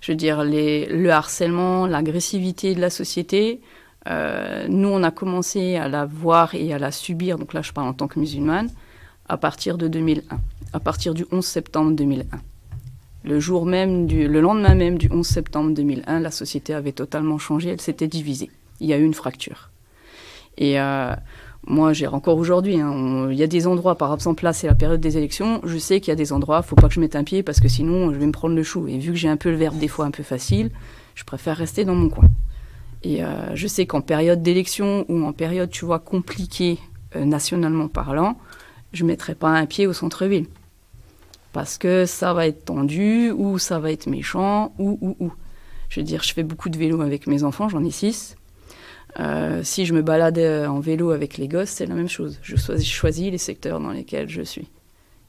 G: Je veux dire, le harcèlement, l'agressivité de la société, nous, on a commencé à la voir et à la subir, donc là, je parle en tant que musulmane, à partir de 2001, à partir du 11 septembre 2001. Le lendemain même du 11 septembre 2001, la société avait totalement changé, elle s'était divisée. Il y a eu une fracture. Et moi, j'ai encore aujourd'hui, il y a des endroits, par exemple là, c'est la période des élections, je sais qu'il y a des endroits, il ne faut pas que je mette un pied parce que sinon, je vais me prendre le chou. Et vu que j'ai un peu le verbe des fois un peu facile, je préfère rester dans mon coin. Et je sais qu'en période d'élection ou en période, tu vois, compliquée, nationalement parlant, je ne mettrai pas un pied au centre-ville. Parce que ça va être tendu, ou ça va être méchant, ou. Je veux dire, je fais beaucoup de vélo avec mes enfants, j'en ai 6. Si je me balade en vélo avec les gosses, c'est la même chose. Je choisis les secteurs dans lesquels je suis.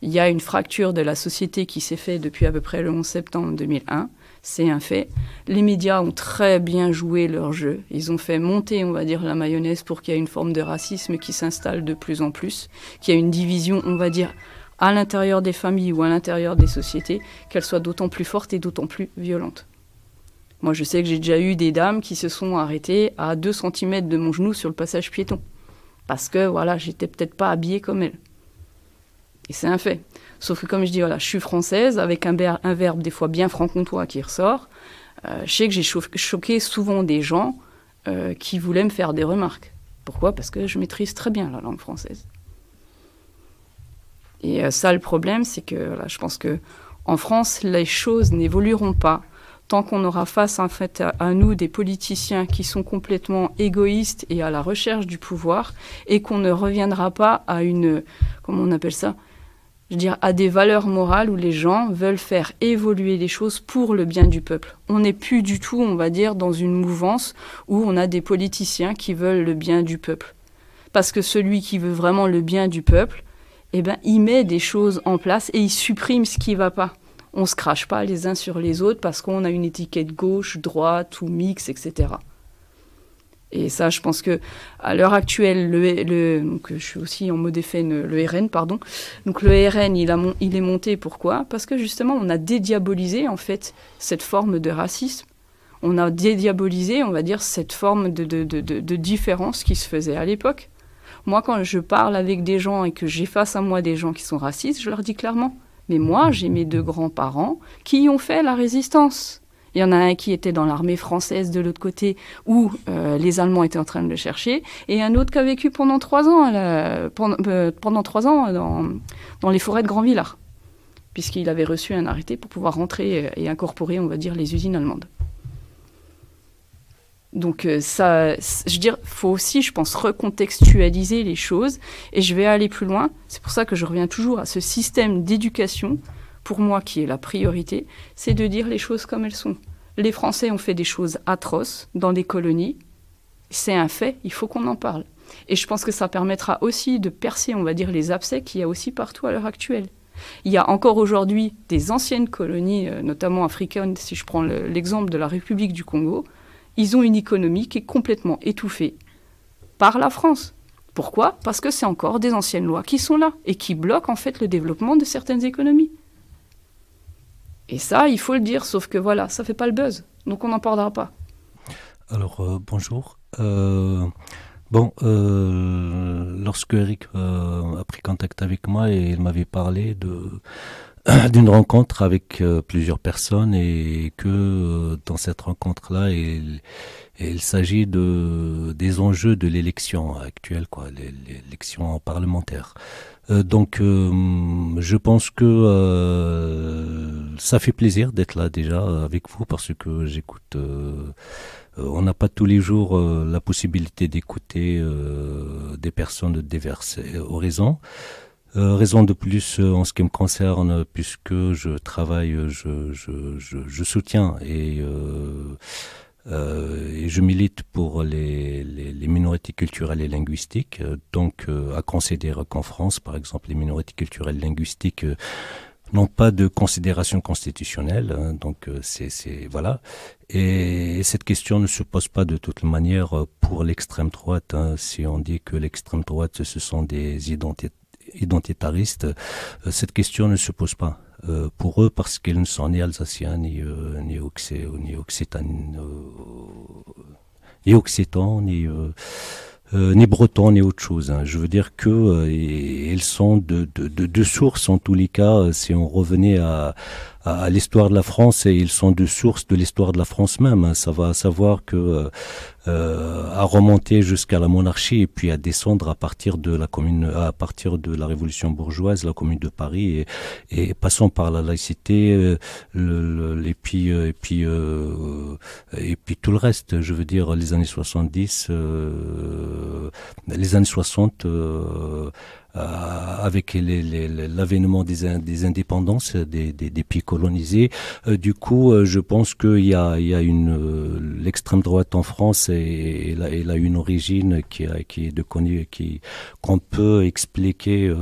G: Il y a une fracture de la société qui s'est faite depuis à peu près le 11 septembre 2001. C'est un fait. Les médias ont très bien joué leur jeu. Ils ont fait monter, on va dire, la mayonnaise pour qu'il y ait une forme de racisme qui s'installe de plus en plus, qu'il y ait une division, on va dire, à l'intérieur des familles ou à l'intérieur des sociétés, qu'elle soit d'autant plus forte et d'autant plus violente. Moi, je sais que j'ai déjà eu des dames qui se sont arrêtées à 2 cm de mon genou sur le passage piéton. Parce que, voilà, j'étais peut-être pas habillée comme elles. Et c'est un fait. Sauf que, comme je dis, voilà, je suis française, avec un verbe des fois bien franc-comtois qui ressort. Je sais que j'ai choqué souvent des gens qui voulaient me faire des remarques. Pourquoi ? Parce que je maîtrise très bien la langue française. Et ça, le problème, c'est que voilà, je pense qu'en France, les choses n'évolueront pas tant qu'on aura face en fait, à nous des politiciens qui sont complètement égoïstes et à la recherche du pouvoir, et qu'on ne reviendra pas à une, comment on appelle ça ? Je veux dire, à des valeurs morales où les gens veulent faire évoluer les choses pour le bien du peuple. On n'est plus du tout, on va dire, dans une mouvance où on a des politiciens qui veulent le bien du peuple. Parce que celui qui veut vraiment le bien du peuple, eh ben, il met des choses en place et il supprime ce qui ne va pas. On ne se crache pas les uns sur les autres parce qu'on a une étiquette gauche, droite ou mix, etc. Et ça, je pense que à l'heure actuelle, donc je suis aussi en mode FN, le RN, pardon. Donc le RN, il est monté. Pourquoi ? Parce que justement, on a dédiabolisé en fait cette forme de racisme. On a dédiabolisé, on va dire, cette forme de différence qui se faisait à l'époque. Moi, quand je parle avec des gens et que j'ai face à moi des gens qui sont racistes, je leur dis clairement, mais moi, j'ai mes 2 grands-parents qui ont fait la résistance. Il y en a un qui était dans l'armée française de l'autre côté, où les Allemands étaient en train de le chercher, et un autre qui a vécu pendant 3 ans, pendant 3 ans dans les forêts de Grand-Villard, puisqu'il avait reçu un arrêté pour pouvoir rentrer et incorporer, on va dire, les usines allemandes. Donc ça, je veux dire, faut aussi, je pense, recontextualiser les choses, et je vais aller plus loin. C'est pour ça que je reviens toujours à ce système d'éducation, pour moi, qui est la priorité, c'est de dire les choses comme elles sont. Les Français ont fait des choses atroces dans les colonies, c'est un fait, il faut qu'on en parle. Et je pense que ça permettra aussi de percer, on va dire, les abcès qu'il y a aussi partout à l'heure actuelle. Il y a encore aujourd'hui des anciennes colonies, notamment africaines, si je prends l'exemple de la République du Congo. Ils ont une économie qui est complètement étouffée par la France. Pourquoi ? Parce que c'est encore des anciennes lois qui sont là et qui bloquent en fait le développement de certaines économies. Et ça, il faut le dire, sauf que voilà, ça fait pas le buzz, donc on n'en parlera pas.
H: Alors, bonjour. Lorsque Eric a pris contact avec moi et il m'avait parlé d'une rencontre avec plusieurs personnes et que dans cette rencontre-là, il s'agit des enjeux de l'élection actuelle, l'élection parlementaire. Je pense que ça fait plaisir d'être là déjà avec vous parce que j'écoute. On n'a pas tous les jours la possibilité d'écouter des personnes de diverses horizons. Raison de plus en ce qui me concerne, puisque je travaille, je soutiens et je milite pour les minorités culturelles et linguistiques. À considérer qu'en France, par exemple, les minorités culturelles et linguistiques n'ont pas de considération constitutionnelle. Voilà. Et cette question ne se pose pas de toute manière pour l'extrême droite. Si on dit que l'extrême droite, ce sont des identitaristes, cette question ne se pose pas pour eux parce qu'ils ne sont ni alsaciens, ni occitans, ni bretons, ni autre chose. Je veux dire que ils sont de sources, en tous les cas, si on revenait à l'histoire de la France, et ils sont de source de l'histoire de la France même. Ça va savoir que à remonter jusqu'à la monarchie et puis à descendre à partir de la Révolution bourgeoise, la Commune de Paris, et passant par la laïcité, et puis tout le reste. Je veux dire les années 70, les années 60. Avec l'avènement des indépendances des pays colonisés, je pense qu'il y a l'extrême droite en France et elle a une origine qui est de connue, qu'on peut expliquer,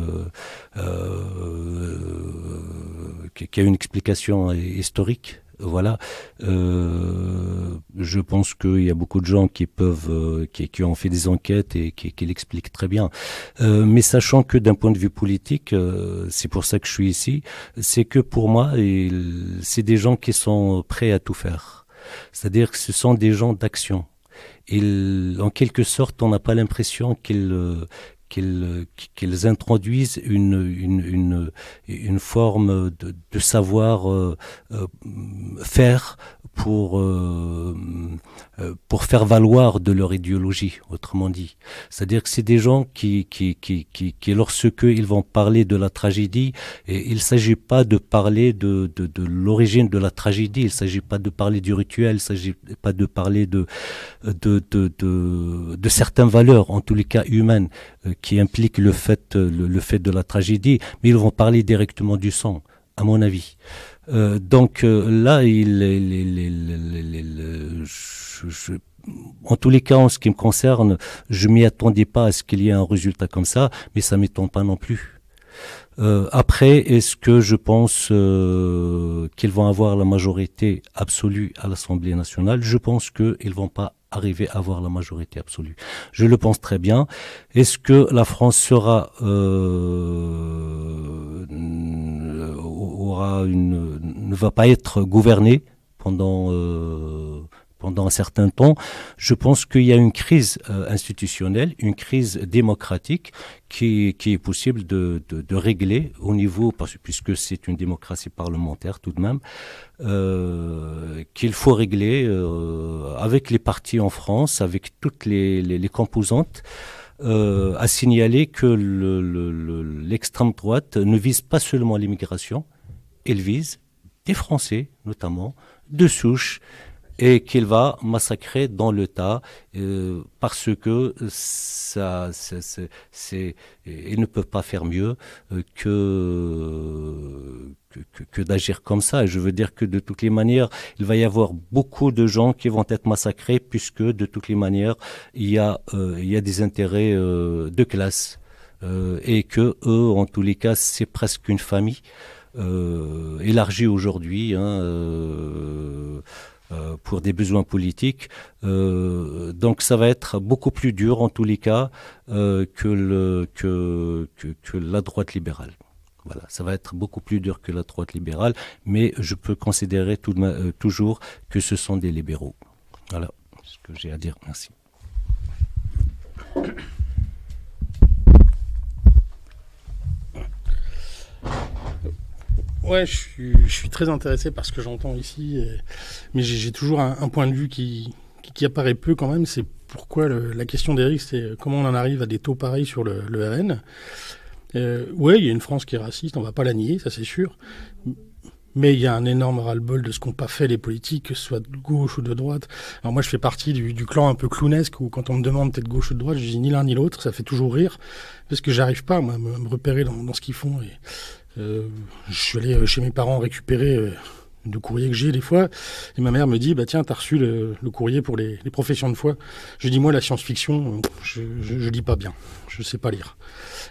H: qui a une explication historique. Voilà. Je pense qu'il y a beaucoup de gens qui ont fait des enquêtes et qui l'expliquent très bien. Mais sachant que d'un point de vue politique, c'est pour ça que je suis ici, c'est que pour moi, c'est des gens qui sont prêts à tout faire. C'est-à-dire que ce sont des gens d'action. En quelque sorte, on n'a pas l'impression qu'ils introduisent une forme de savoir faire pour faire valoir de leur idéologie, autrement dit. C'est-à-dire que c'est des gens qui lorsque ils vont parler de la tragédie, et il s'agit pas de parler de l'origine de la tragédie, il s'agit pas de parler du rituel, il s'agit pas de parler de certaines valeurs, en tous les cas humaines, qui impliquent le fait de la tragédie, mais ils vont parler directement du sang, à mon avis. Là, en tous les cas, en ce qui me concerne, je m'y attendais pas à ce qu'il y ait un résultat comme ça, mais ça m'étonne pas non plus. Après, est-ce que je pense qu'ils vont avoir la majorité absolue à l'Assemblée nationale? Je pense qu'ils vont pas arriver à avoir la majorité absolue. Je le pense très bien. Est-ce que la France ne va pas être gouvernée pendant un certain temps? Je pense qu'il y a une crise institutionnelle, une crise démocratique qui est possible de régler au niveau, puisque c'est une démocratie parlementaire tout de même, qu'il faut régler avec les partis en France, avec toutes les composantes. À signaler que l'extrême droite ne vise pas seulement l'immigration, elle vise des Français notamment, de souche, et qu'il va massacrer dans le tas parce que ils ne peuvent pas faire mieux que d'agir comme ça. Et je veux dire que de toutes les manières, il va y avoir beaucoup de gens qui vont être massacrés puisque de toutes les manières, il y a des intérêts de classe et que eux, en tous les cas, c'est presque une famille élargie aujourd'hui. pour des besoins politiques. Donc ça va être beaucoup plus dur en tous les cas que la droite libérale. Voilà, ça va être beaucoup plus dur que la droite libérale, mais je peux considérer toujours que ce sont des libéraux. Voilà ce que j'ai à dire. Merci.
I: Ouais, je suis très intéressé par ce que j'entends ici, mais j'ai toujours un point de vue qui apparaît peu quand même. C'est pourquoi la question d'Éric, c'est comment on en arrive à des taux pareils sur le RN. Ouais, il y a une France qui est raciste, on va pas la nier, ça c'est sûr. Mais il y a un énorme ras-le-bol de ce qu'ont pas fait les politiques, que ce soit de gauche ou de droite. Alors moi, je fais partie du clan un peu clownesque où quand on me demande t'es de gauche ou de droite, je dis ni l'un ni l'autre, ça fait toujours rire, parce que j'arrive pas moi, à me repérer dans ce qu'ils font. Je suis allé chez mes parents récupérer le courrier que j'ai des fois, et ma mère me dit, bah tiens, t'as reçu le courrier pour les professions de foi. Je dis, moi, la science-fiction, je lis pas bien, je sais pas lire.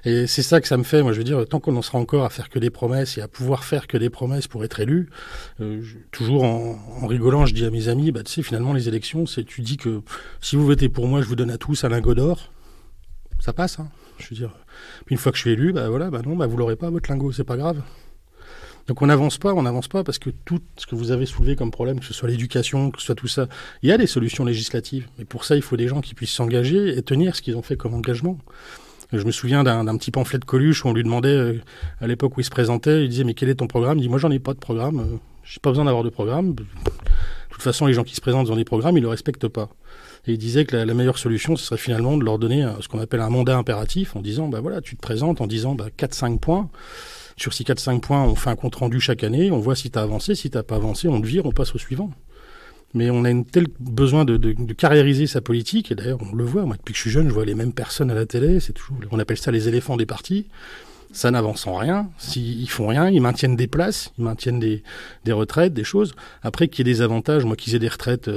I: Et c'est ça que ça me fait, moi, je veux dire, tant qu'on en sera encore à faire que des promesses et à pouvoir faire que des promesses pour être élu, toujours en rigolant, je dis à mes amis, bah tu sais, finalement, les élections, tu dis que si vous votez pour moi, je vous donne à tous un lingot d'or, ça passe, hein. Je veux dire, puis une fois que je suis élu, bah voilà, bah non, bah vous l'aurez pas, votre lingot, c'est pas grave. Donc on n'avance pas parce que tout ce que vous avez soulevé comme problème, que ce soit l'éducation, que ce soit tout ça, il y a des solutions législatives. Mais pour ça, il faut des gens qui puissent s'engager et tenir ce qu'ils ont fait comme engagement. Je me souviens d'un petit pamphlet de Coluche où on lui demandait, à l'époque où il se présentait, il disait « Mais quel est ton programme ?» Il dit « Moi, j'en ai pas de programme, j'ai pas besoin d'avoir de programme. De toute façon, les gens qui se présentent dans des programmes, ils le respectent pas. » Et il disait que la meilleure solution, ce serait finalement de leur donner ce qu'on appelle un mandat impératif, en disant « Bah voilà, tu te présentes en disant 4-5 points. » Sur ces 4-5 points, on fait un compte-rendu chaque année, on voit si tu as avancé, si tu n'as pas avancé, on te vire, on passe au suivant. Mais on a un tel besoin de carriériser sa politique, et d'ailleurs on le voit, moi depuis que je suis jeune, je vois les mêmes personnes à la télé, on appelle ça les éléphants des partis, ça n'avance en rien, ils font rien, ils maintiennent des places, ils maintiennent des retraites, des choses. Après qu'il y ait des avantages, moi qu'ils aient des retraites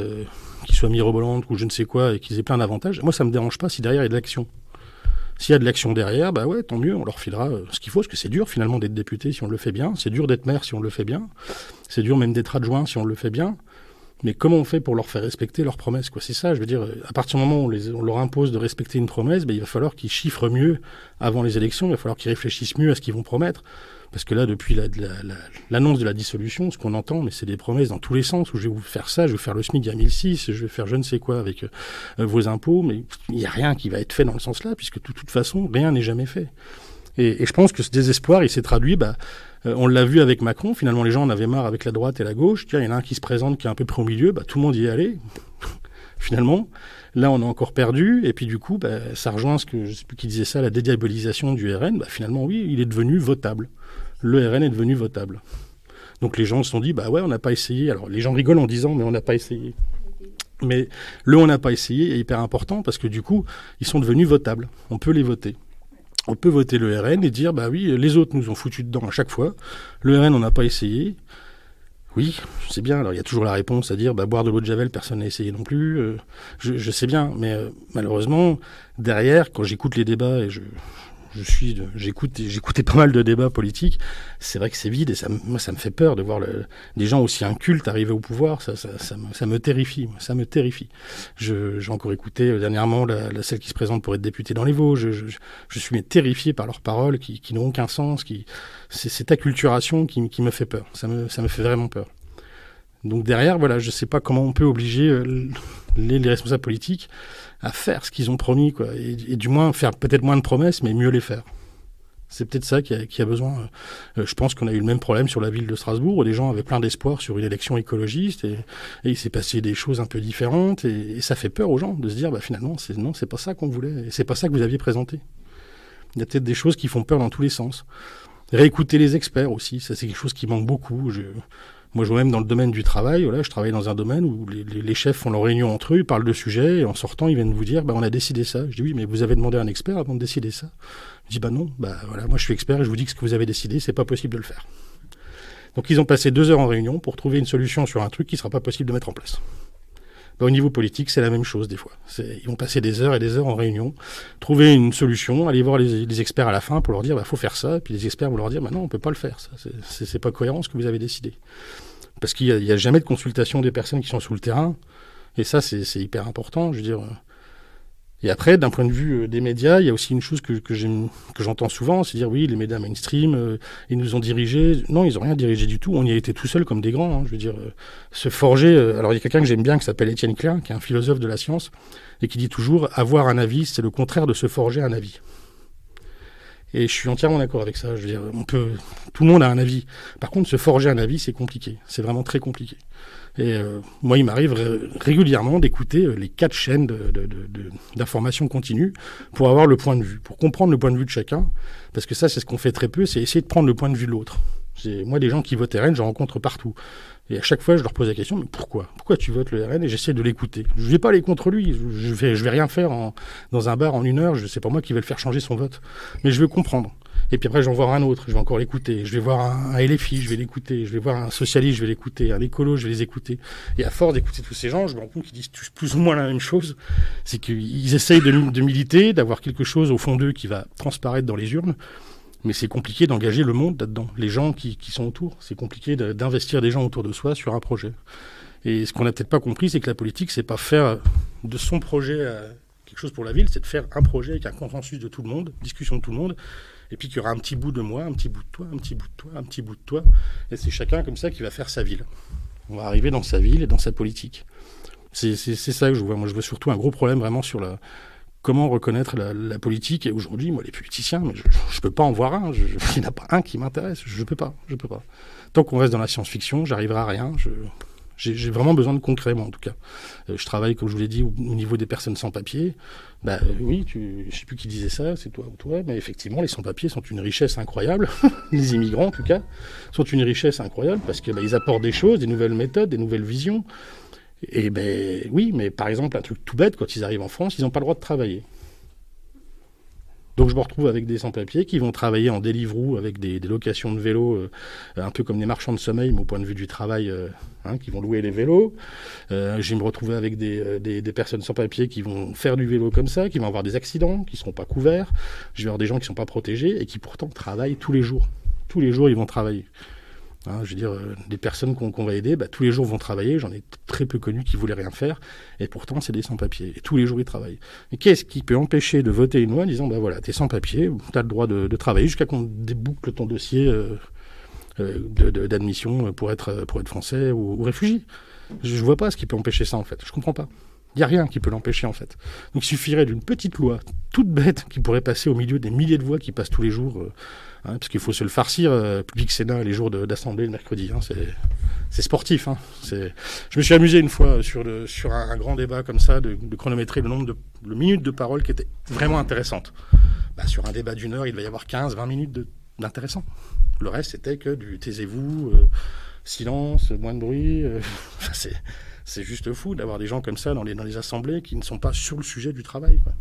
I: qui soient mirobolantes ou je ne sais quoi, et qu'ils aient plein d'avantages, moi ça me dérange pas si derrière il y a de l'action. S'il y a de l'action derrière, bah ouais, tant mieux, on leur filera ce qu'il faut, parce que c'est dur finalement d'être député si on le fait bien, c'est dur d'être maire si on le fait bien, c'est dur même d'être adjoint si on le fait bien, mais comment on fait pour leur faire respecter leurs promesses, quoi ? C'est ça, je veux dire, à partir du moment où on leur impose de respecter une promesse, bah, il va falloir qu'ils chiffrent mieux avant les élections, il va falloir qu'ils réfléchissent mieux à ce qu'ils vont promettre. Parce que là, depuis l'annonce de la dissolution, ce qu'on entend, mais c'est des promesses dans tous les sens, où je vais vous faire ça, je vais faire le SMIC à 1006, je vais faire je ne sais quoi avec vos impôts, mais il n'y a rien qui va être fait dans le sens-là, puisque de toute façon, rien n'est jamais fait. Et je pense que ce désespoir, il s'est traduit, on l'a vu avec Macron, finalement les gens en avaient marre avec la droite et la gauche, il y en a un qui se présente, qui est un peu près au milieu, tout le monde y est allé, finalement. Là, on a encore perdu, et puis du coup, ça rejoint ce que, je ne sais plus qui disait ça, la dédiabolisation du RN, finalement, oui, il est devenu votable. Le RN est devenu votable. Donc les gens se sont dit, ouais, on n'a pas essayé. Alors les gens rigolent en disant, mais on n'a pas essayé. Mais on n'a pas essayé est hyper important, parce que du coup, ils sont devenus votables. On peut les voter. On peut voter le RN et dire, oui, les autres nous ont foutu dedans à chaque fois. Le RN, on n'a pas essayé. Oui, je sais bien. Alors, il y a toujours la réponse à dire, boire de l'eau de Javel, personne n'a essayé non plus. Je sais bien. Mais malheureusement, derrière, quand j'écoute les débats, et j'écoutais pas mal de débats politiques, c'est vrai que c'est vide, et moi, ça me fait peur de voir des gens aussi incultes arriver au pouvoir. Ça me terrifie. Ça me terrifie. J'ai encore écouté dernièrement celle qui se présente pour être députée dans les Vosges. Je suis terrifié par leurs paroles qui n'ont aucun sens. C'est cette acculturation qui me fait peur. Ça me fait vraiment peur. Donc derrière, voilà, je sais pas comment on peut obliger les responsables politiques à faire ce qu'ils ont promis, quoi, et du moins faire peut-être moins de promesses, mais mieux les faire. C'est peut-être ça qui a besoin. Je pense qu'on a eu le même problème sur la ville de Strasbourg, où les gens avaient plein d'espoir sur une élection écologiste, et il s'est passé des choses un peu différentes, et ça fait peur aux gens de se dire, finalement, c'est pas ça qu'on voulait, et c'est pas ça que vous aviez présenté. Il y a peut-être des choses qui font peur dans tous les sens. Réécouter les experts aussi, ça c'est quelque chose qui manque beaucoup. Moi, je vois même dans le domaine du travail, voilà, je travaille dans un domaine où les chefs font leur réunion entre eux, ils parlent de sujets, et en sortant, ils viennent vous dire, on a décidé ça. Je dis, oui, mais vous avez demandé à un expert avant de décider ça. Je dis, non, voilà, moi je suis expert et je vous dis que ce que vous avez décidé, c'est pas possible de le faire. Donc ils ont passé 2 heures en réunion pour trouver une solution sur un truc qui sera pas possible de mettre en place. Au niveau politique, c'est la même chose des fois. Ils vont passer des heures et des heures en réunion, trouver une solution, aller voir les experts à la fin pour leur dire faut faire ça, et puis les experts vont leur dire non, on peut pas le faire, ça, c'est pas cohérent ce que vous avez décidé. Parce qu'il y a jamais de consultation des personnes qui sont sous le terrain. Et ça, c'est hyper important, je veux dire. Et après, d'un point de vue des médias, il y a aussi une chose que j'entends souvent, c'est dire oui, les médias mainstream, ils nous ont dirigés. Non, ils n'ont rien dirigé du tout. On y a été tout seul comme des grands. Hein, je veux dire, se forger. Alors, il y a quelqu'un que j'aime bien qui s'appelle Étienne Klein, qui est un philosophe de la science, et qui dit toujours avoir un avis, c'est le contraire de se forger un avis. Et je suis entièrement d'accord avec ça. Je veux dire, tout le monde a un avis. Par contre, se forger un avis, c'est compliqué. C'est vraiment très compliqué. Et moi, il m'arrive régulièrement d'écouter les 4 chaînes d'information continue pour avoir le point de vue, pour comprendre le point de vue de chacun. Parce que ça, c'est ce qu'on fait très peu, c'est essayer de prendre le point de vue de l'autre. Moi, des gens qui votent RN, j'en rencontre partout. Et à chaque fois, je leur pose la question, mais pourquoi tu votes le RN? Et j'essaie de l'écouter. Je ne vais pas aller contre lui. Je vais rien faire dans un bar en 1 heure. C'est pas moi qui vais le faire changer son vote. Mais je veux comprendre. Et puis après, je vais en voir un autre, je vais encore l'écouter. Je vais voir un LFI, je vais l'écouter. Je vais voir un socialiste, je vais l'écouter. Un écolo, je vais les écouter. Et à force d'écouter tous ces gens, je me rends compte qu'ils disent tous plus ou moins la même chose. C'est qu'ils essayent de militer, d'avoir quelque chose au fond d'eux qui va transparaître dans les urnes. Mais c'est compliqué d'engager le monde là-dedans, les gens qui sont autour. C'est compliqué d'investir des gens autour de soi sur un projet. Et ce qu'on n'a peut-être pas compris, c'est que la politique, c'est pas faire de son projet quelque chose pour la ville, c'est de faire un projet avec un consensus de tout le monde, discussion de tout le monde. Et puis qu'il y aura un petit bout de moi, un petit bout de toi, un petit bout de toi, un petit bout de toi. Et c'est chacun comme ça qui va faire sa ville. On va arriver dans sa ville et dans sa politique. C'est ça que je vois. Moi, je vois surtout un gros problème vraiment sur comment reconnaître la politique. Et aujourd'hui, moi, les politiciens, mais je peux pas en voir un. Il n'y en a pas un qui m'intéresse. Je peux pas. Tant qu'on reste dans la science-fiction, j'arriverai à rien. J'ai vraiment besoin de concret, moi, en tout cas. Je travaille, comme je vous l'ai dit, au niveau des personnes sans papier. Oui, je sais plus qui disait ça, c'est toi ou toi, mais effectivement, les sans-papiers sont une richesse incroyable. Les immigrants, en tout cas, sont une richesse incroyable parce que ils apportent des choses, des nouvelles méthodes, des nouvelles visions. Et oui, mais par exemple, un truc tout bête, quand ils arrivent en France, ils n'ont pas le droit de travailler. Donc je me retrouve avec des sans-papiers qui vont travailler en Deliveroo avec des locations de vélos, un peu comme des marchands de sommeil, mais au point de vue du travail, qui vont louer les vélos. Je vais me retrouver avec des personnes sans-papiers qui vont faire du vélo comme ça, qui vont avoir des accidents, qui ne seront pas couverts. Je vais avoir des gens qui ne sont pas protégés et qui pourtant travaillent tous les jours. Tous les jours, ils vont travailler. Je veux dire, des personnes qu'on va aider, tous les jours vont travailler. J'en ai très peu connus qui voulaient rien faire, et pourtant c'est des sans-papiers. Et tous les jours ils travaillent. Mais qu'est-ce qui peut empêcher de voter une loi en disant, voilà, t'es sans-papier, t'as le droit de travailler jusqu'à qu'on déboucle ton dossier d'admission pour être français ou réfugié. Je vois pas ce qui peut empêcher ça en fait. Je comprends pas. Il n'y a rien qui peut l'empêcher en fait. Donc il suffirait d'une petite loi toute bête qui pourrait passer au milieu des milliers de voix qui passent tous les jours. Parce qu'il faut se le farcir, public Sénat, les jours d'assemblée le mercredi. C'est sportif. Je me suis amusé une fois sur un grand débat comme ça, de chronométrer le nombre de minutes de parole qui étaient vraiment intéressantes. Sur un débat d'1 heure, il va y avoir 15-20 minutes d'intéressant. Le reste, c'était que du taisez-vous, silence, moins de bruit. C'est juste fou d'avoir des gens comme ça dans les assemblées qui ne sont pas sur le sujet du travail, quoi.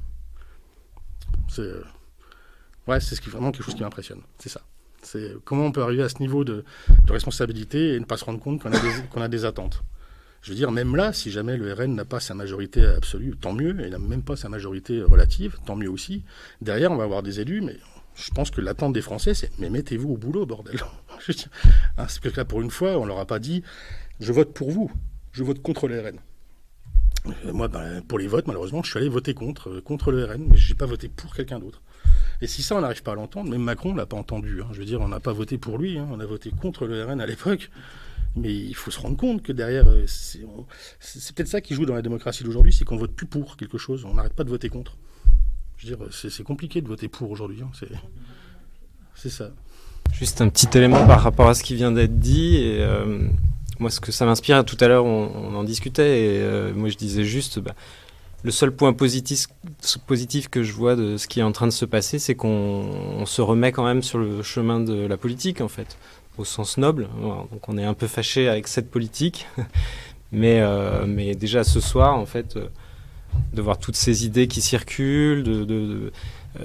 I: C'est vraiment quelque chose qui m'impressionne. C'est ça. C'est comment on peut arriver à ce niveau de responsabilité et ne pas se rendre compte qu'on a des attentes. Je veux dire, même là, si jamais le RN n'a pas sa majorité absolue, tant mieux, et il n'a même pas sa majorité relative, tant mieux aussi. Derrière, on va avoir des élus, mais je pense que l'attente des Français, c'est « mais mettez-vous au boulot, bordel !» Parce que là, pour une fois, on ne leur a pas dit « je vote pour vous, je vote contre le RN ». Moi, pour les votes, malheureusement, je suis allé voter contre le RN, mais je n'ai pas voté pour quelqu'un d'autre. Et si ça, on n'arrive pas à l'entendre, même Macron ne l'a pas entendu. Je veux dire, on n'a pas voté pour lui, on a voté contre le RN à l'époque. Mais il faut se rendre compte que derrière, c'est peut-être ça qui joue dans la démocratie d'aujourd'hui, c'est qu'on vote plus pour quelque chose, on n'arrête pas de voter contre. Je veux dire, c'est compliqué de voter pour aujourd'hui, c'est ça.
J: Juste un petit élément par rapport à ce qui vient d'être dit, et moi ce que ça m'inspire, tout à l'heure on en discutait, et moi je disais juste... le seul point positif que je vois de ce qui est en train de se passer, c'est qu'on se remet quand même sur le chemin de la politique, en fait, au sens noble. Donc on est un peu fâché avec cette politique, mais déjà ce soir, en fait, de voir toutes ces idées qui circulent,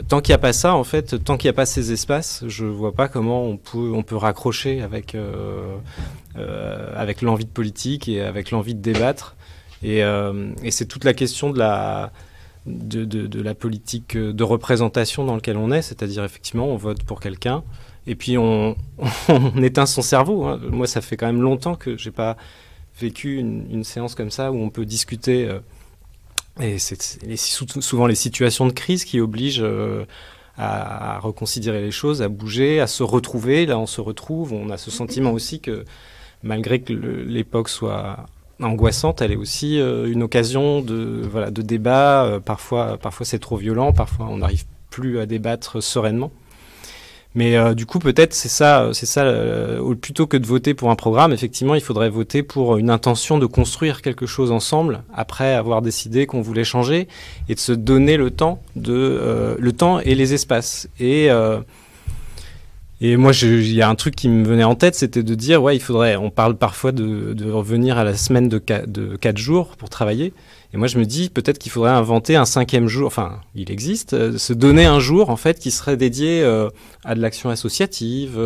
J: tant qu'il n'y a pas ça, en fait, tant qu'il n'y a pas ces espaces, je ne vois pas comment on peut raccrocher avec l'envie de politique et avec l'envie de débattre. Et c'est toute la question de la politique de représentation dans laquelle on est, c'est-à-dire effectivement on vote pour quelqu'un et puis on éteint son cerveau. Hein. Moi, ça fait quand même longtemps que j'ai pas vécu une séance comme ça où on peut discuter. Et c'est souvent les situations de crise qui obligent à reconsidérer les choses, à bouger, à se retrouver. Là, on se retrouve. On a ce sentiment aussi que malgré que l'époque soit angoissante, elle est aussi une occasion de débat. Parfois c'est trop violent. Parfois, on n'arrive plus à débattre sereinement. Mais du coup, peut-être c'est ça. Plutôt que de voter pour un programme, effectivement, il faudrait voter pour une intention de construire quelque chose ensemble après avoir décidé qu'on voulait changer et de se donner le temps et les espaces. Et moi, il y a un truc qui me venait en tête, c'était de dire, on parle parfois de revenir à la semaine de 4 jours pour travailler. Et moi, je me dis, peut-être qu'il faudrait inventer un 5e jour, enfin, il existe, se donner un jour, en fait, qui serait dédié à de l'action associative,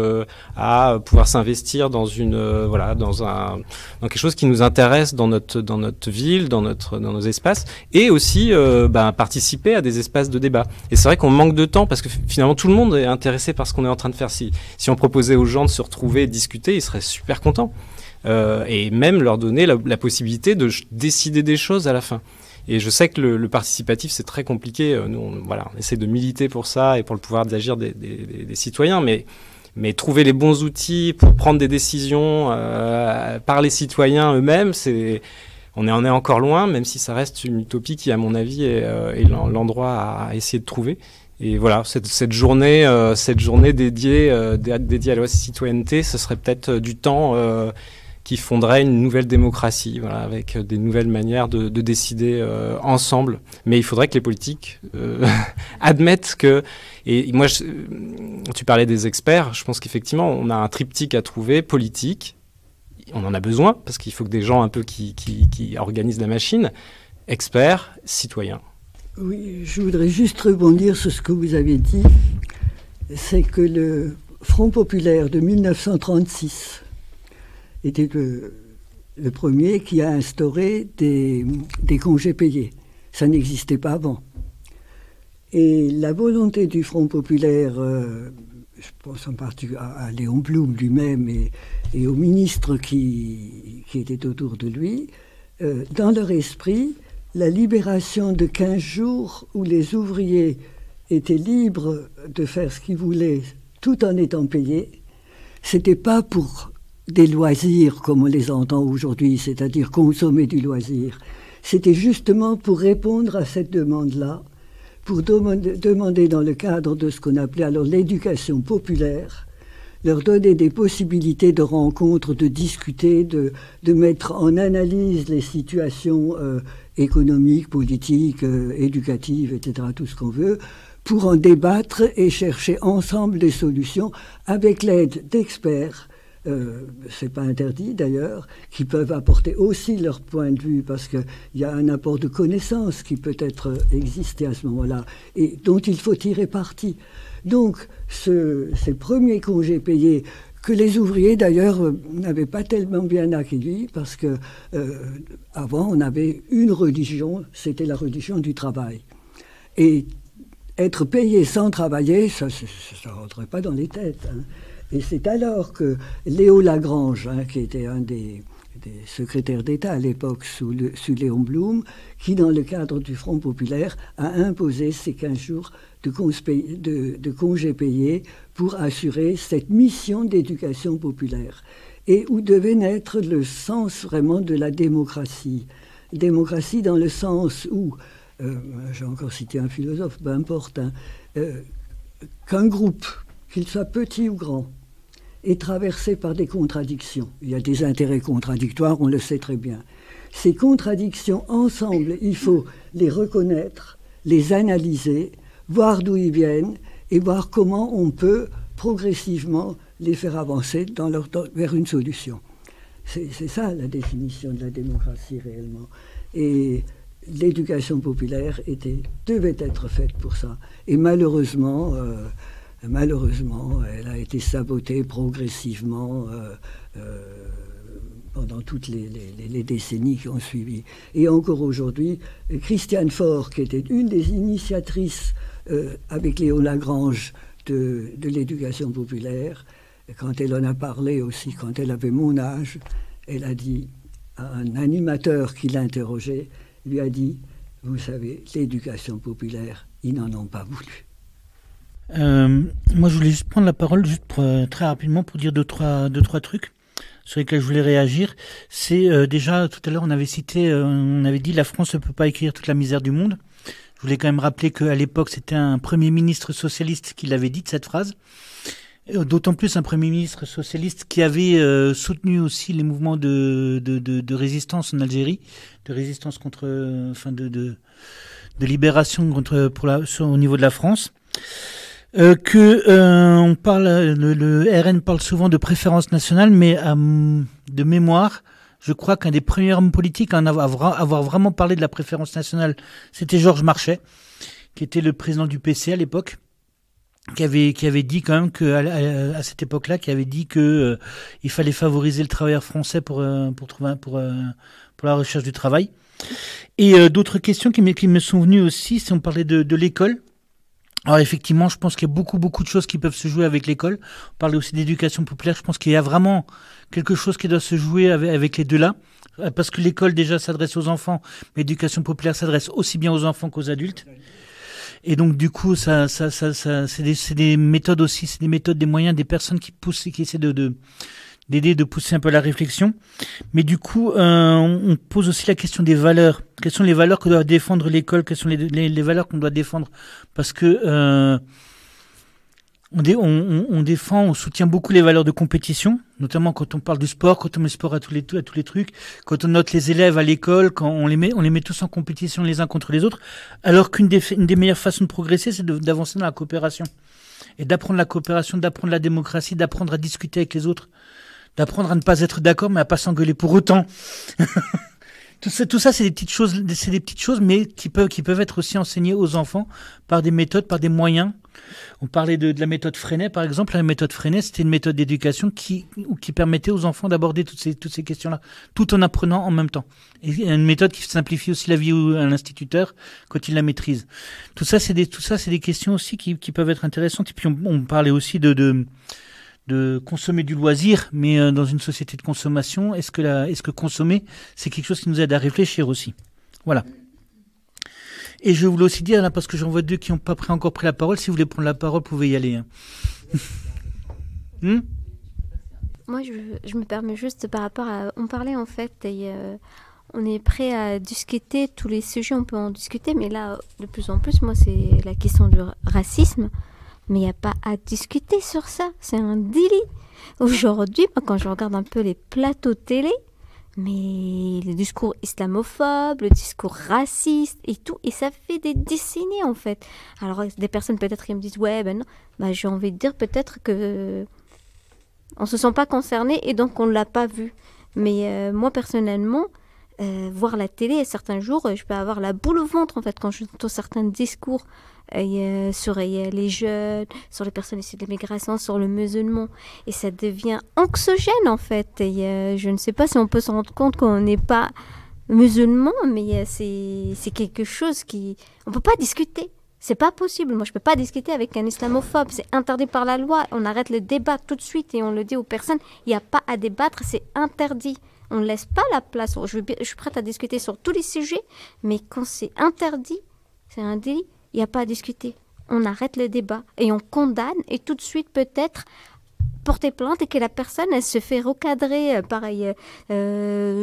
J: à pouvoir s'investir dans dans quelque chose qui nous intéresse dans notre ville, dans nos espaces, et aussi participer à des espaces de débat. Et c'est vrai qu'on manque de temps, parce que finalement, tout le monde est intéressé par ce qu'on est en train de faire. Si on proposait aux gens de se retrouver et de discuter, ils seraient super contents. Et même leur donner la possibilité de décider des choses à la fin. Et je sais que le participatif, c'est très compliqué. Nous, on essaie de militer pour ça et pour le pouvoir d'agir des citoyens, mais trouver les bons outils pour prendre des décisions par les citoyens eux-mêmes, on en est encore loin, même si ça reste une utopie qui, à mon avis, est l'endroit à essayer de trouver. Et voilà, cette journée dédiée à la citoyenneté, ce serait peut-être du temps qui fonderait une nouvelle démocratie, avec des nouvelles manières de décider ensemble. Mais il faudrait que les politiques admettent que... Et moi, tu parlais des experts, je pense qu'effectivement, on a un triptyque à trouver, politique, on en a besoin, parce qu'il faut que des gens un peu qui organisent la machine, experts, citoyens.
B: Oui, je voudrais juste rebondir sur ce que vous avez dit. C'est que le Front populaire de 1936 était le premier qui a instauré des congés payés. Ça n'existait pas avant. Et la volonté du Front populaire, je pense en particulier à Léon Blum lui-même et aux ministres qui étaient autour de lui, dans leur esprit, la libération de 15 jours où les ouvriers étaient libres de faire ce qu'ils voulaient tout en étant payés, c'était pas pour des loisirs comme on les entend aujourd'hui, c'est-à-dire consommer du loisir. C'était justement pour répondre à cette demande-là, pour demander dans le cadre de ce qu'on appelait alors l'éducation populaire, leur donner des possibilités de rencontre, de discuter, de mettre en analyse les situations économiques, politiques, éducatives, etc., tout ce qu'on veut, pour en débattre et chercher ensemble des solutions avec l'aide d'experts. C'est pas interdit d'ailleurs, qui peuvent apporter aussi leur point de vue parce qu'il y a un apport de connaissances qui peut être existé à ce moment-là et dont il faut tirer parti. Donc ces premiers congés payés que les ouvriers d'ailleurs n'avaient pas tellement bien accueillis parce que avant on avait une religion, c'était la religion du travail. Et être payé sans travailler, ça ne rentrait pas dans les têtes. Hein. Et c'est alors que Léo Lagrange, qui était un des secrétaires d'État à l'époque sous Léon Blum, qui dans le cadre du Front populaire a imposé ces 15 jours de congés payés pour assurer cette mission d'éducation populaire. Et où devait naître le sens vraiment de la démocratie. Démocratie dans le sens où, j'ai encore cité un philosophe, peu importe, qu'un groupe, qu'il soit petit ou grand, est traversé par des contradictions. Il y a des intérêts contradictoires, on le sait très bien. Ces contradictions, ensemble, il faut les reconnaître, les analyser, voir d'où ils viennent et voir comment on peut progressivement les faire avancer vers une solution. C'est ça la définition de la démocratie réellement. Et l'éducation populaire devait être faite pour ça. Et malheureusement, elle a été sabotée progressivement pendant toutes les décennies qui ont suivi. Et encore aujourd'hui, Christiane Faure, qui était une des initiatrices avec Léon Lagrange de l'éducation populaire. Et quand elle en a parlé aussi, quand elle avait mon âge, elle a dit à un animateur qui l'interrogeait, lui a dit, vous savez, l'éducation populaire, ils n'en ont pas voulu.
A: Moi, je voulais juste prendre la parole très rapidement pour dire deux, trois trucs sur lesquels je voulais réagir. C'est déjà, tout à l'heure, on avait dit la France ne peut pas écrire toute la misère du monde. Je voulais quand même rappeler qu'à l'époque, c'était un Premier ministre socialiste qui l'avait dit, cette phrase. D'autant plus un Premier ministre socialiste qui avait soutenu aussi les mouvements de résistance en Algérie, de résistance contre, de libération au niveau de la France. On parle, le RN parle souvent de préférence nationale, mais de mémoire, je crois qu'un des premiers hommes politiques à avoir vraiment parlé de la préférence nationale, c'était Georges Marchais, qui était le président du PC à l'époque, qui avait dit quand même que à cette époque-là, qui avait dit que il fallait favoriser le travailleur français pour la recherche du travail. Et d'autres questions qui me sont venues aussi, si on parlait de l'école. Alors effectivement, je pense qu'il y a beaucoup de choses qui peuvent se jouer avec l'école. On parlait aussi d'éducation populaire. Je pense qu'il y a vraiment quelque chose qui doit se jouer avec les deux là, parce que l'école déjà s'adresse aux enfants, mais l'éducation populaire s'adresse aussi bien aux enfants qu'aux adultes. Et donc du coup, c'est des méthodes aussi, c'est des méthodes, des moyens, des personnes qui poussent, qui essaient d'aider, de pousser un peu la réflexion. Mais du coup, on pose aussi la question des valeurs. Quelles sont les valeurs que doit défendre l'école? Quelles sont les valeurs qu'on doit défendre? Parce que on défend, on soutient beaucoup les valeurs de compétition, notamment quand on parle du sport, quand on met le sport à tous les trucs, quand on note les élèves à l'école, quand on les met tous en compétition les uns contre les autres, alors qu'une des meilleures façons de progresser, c'est d'avancer dans la coopération. Et d'apprendre la coopération, d'apprendre la démocratie, d'apprendre à discuter avec les autres, d'apprendre à ne pas être d'accord, mais à pas s'engueuler pour autant. Tout ça, c'est des petites choses, mais qui peuvent être aussi enseignées aux enfants par des méthodes, par des moyens. On parlait de la méthode Freinet, par exemple. La méthode Freinet, c'était une méthode d'éducation qui permettait aux enfants d'aborder toutes ces questions-là, tout en apprenant en même temps. Et une méthode qui simplifie aussi la vie à l'instituteur quand il la maîtrise. Tout ça, c'est des questions aussi qui peuvent être intéressantes. Et puis, on parlait aussi de consommer du loisir, mais dans une société de consommation, est-ce que consommer, c'est quelque chose qui nous aide à réfléchir aussi? Voilà. Et je voulais aussi dire, là, parce que j'en vois deux qui n'ont pas encore pris la parole, si vous voulez prendre la parole, vous pouvez y aller.
F: Moi, je me permets juste par rapport à... On parlait en fait, et on est prêt à discuter tous les sujets, on peut en discuter, mais là, de plus en plus, moi, c'est la question du racisme. Mais il n'y a pas à discuter sur ça, c'est un délit. Aujourd'hui, quand je regarde un peu les plateaux télé, mais le discours islamophobe, le discours raciste et tout, et ça fait des décennies en fait. Alors des personnes peut-être qui me disent ouais ben non, j'ai envie de dire peut-être que on se sent pas concerné et donc on l'a pas vu. Mais moi personnellement, voir la télé, certains jours, je peux avoir la boule au ventre en fait quand j'entends certains discours sur les jeunes, sur les personnes issues de l'immigration, sur le musulman, et ça devient anxiogène en fait. Et je ne sais pas si on peut se rendre compte qu'on n'est pas musulman, mais c'est quelque chose qui on peut pas discuter. C'est pas possible. Moi, je peux pas discuter avec un islamophobe. C'est interdit par la loi. On arrête le débat tout de suite et on le dit aux personnes. Il n'y a pas à débattre. C'est interdit. On ne laisse pas la place. Je suis prête à discuter sur tous les sujets, mais quand c'est interdit, c'est un délit. Il n'y a pas à discuter. On arrête le débat et on condamne et tout de suite peut-être porter plainte et que la personne elle se fait recadrer par je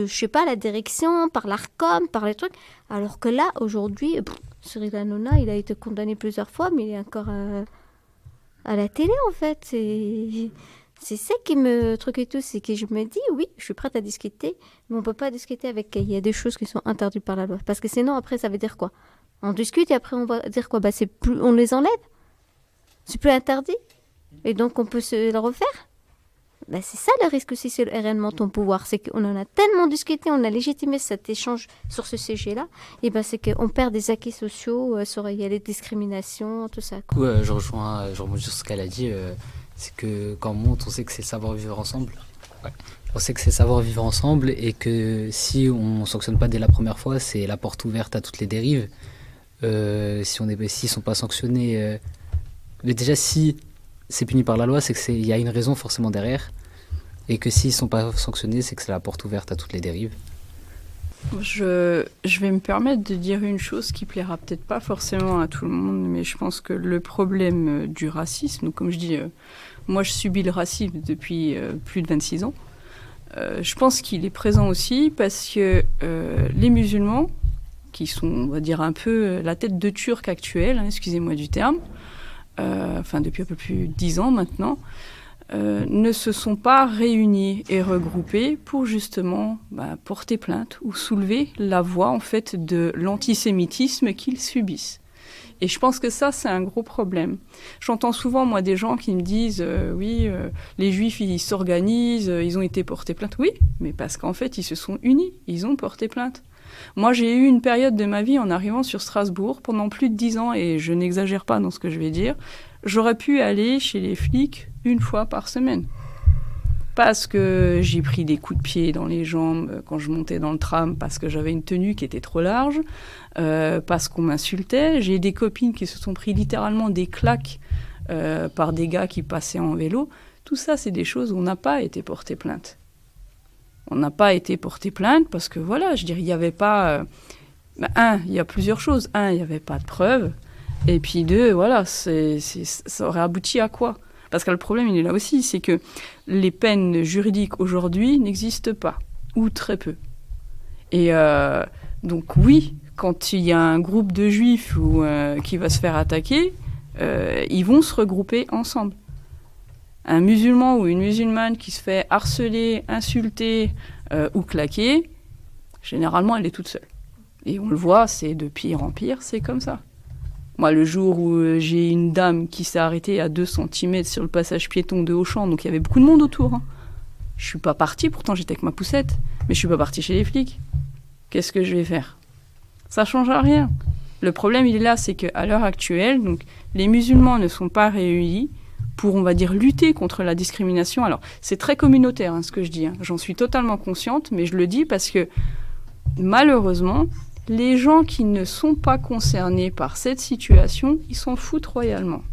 F: sais pas, la direction, par l'ARCOM, par les trucs. Alors que là, aujourd'hui, Cyril Hanouna, il a été condamné plusieurs fois, mais il est encore à la télé en fait. C'est ça qui me truc et tout, c'est que je me dis oui, je suis prête à discuter, mais on peut pas discuter avec il y a des choses qui sont interdites par la loi, parce que sinon après ça veut dire quoi? On discute et après on va dire quoi? C'est plus, on les enlève, c'est plus interdit, et donc on peut se le refaire. C'est ça le risque aussi, c'est réellement ton pouvoir, c'est qu'on en a tellement discuté, on a légitimé cet échange sur ce sujet-là, et c'est qu'on perd des acquis sociaux, sur il y a les discriminations, tout ça.
K: Je rebondis sur ce qu'elle a dit. C'est que quand on monte, on sait que c'est le savoir-vivre ensemble. Ouais. On sait que c'est savoir-vivre ensemble et que si on ne sanctionne pas dès la première fois, c'est la porte ouverte à toutes les dérives. S'ils ne sont pas sanctionnés... mais déjà, si c'est puni par la loi, c'est qu'il y a une raison forcément derrière. Et que s'ils ne sont pas sanctionnés, c'est que c'est la porte ouverte à toutes les dérives.
G: Je vais me permettre de dire une chose qui plaira peut-être pas forcément à tout le monde, mais je pense que le problème du racisme, donc comme je dis, moi je subis le racisme depuis plus de 26 ans, je pense qu'il est présent aussi parce que les musulmans, qui sont, on va dire, un peu la tête de Turc actuelle, excusez-moi du terme, enfin depuis un peu plus de 10 ans maintenant, ne se sont pas réunis et regroupés pour justement porter plainte ou soulever la voix en fait de l'antisémitisme qu'ils subissent. Et je pense que ça, c'est un gros problème. J'entends souvent, moi, des gens qui me disent oui, les Juifs, ils s'organisent, ils ont été portés plainte. Oui, mais parce qu'en fait, ils se sont unis, ils ont porté plainte. Moi, j'ai eu une période de ma vie en arrivant sur Strasbourg pendant plus de 10 ans, et je n'exagère pas dans ce que je vais dire, j'aurais pu aller chez les flics 1 fois par semaine. Parce que j'ai pris des coups de pied dans les jambes quand je montais dans le tram, parce que j'avais une tenue qui était trop large, parce qu'on m'insultait. J'ai des copines qui se sont pris littéralement des claques par des gars qui passaient en vélo. Tout ça, c'est des choses où on n'a pas été porté plainte. On n'a pas été porté plainte parce que, voilà, je dirais, il n'y avait pas... il y a plusieurs choses. Il n'y avait pas de preuves. Et puis 2, voilà, ça aurait abouti à quoi ? Parce que le problème, il est là aussi, c'est que les peines juridiques aujourd'hui n'existent pas, ou très peu. Et donc oui, quand il y a un groupe de juifs qui va se faire attaquer, ils vont se regrouper ensemble. Un musulman ou une musulmane qui se fait harceler, insulter ou claquer, généralement, elle est toute seule. Et on le voit, c'est de pire en pire, c'est comme ça. Moi, le jour où j'ai une dame qui s'est arrêtée à 2 cm sur le passage piéton de Auchan, donc il y avait beaucoup de monde autour. Je suis pas partie, pourtant j'étais avec ma poussette, mais je suis pas partie chez les flics. Qu'est-ce que je vais faire ? Ça change à rien. Le problème, il est là, c'est qu'à l'heure actuelle, donc, les musulmans ne sont pas réunis pour, on va dire, lutter contre la discrimination. Alors, c'est très communautaire, ce que je dis. J'en suis totalement consciente, mais je le dis parce que, malheureusement, les gens qui ne sont pas concernés par cette situation, ils s'en foutent royalement.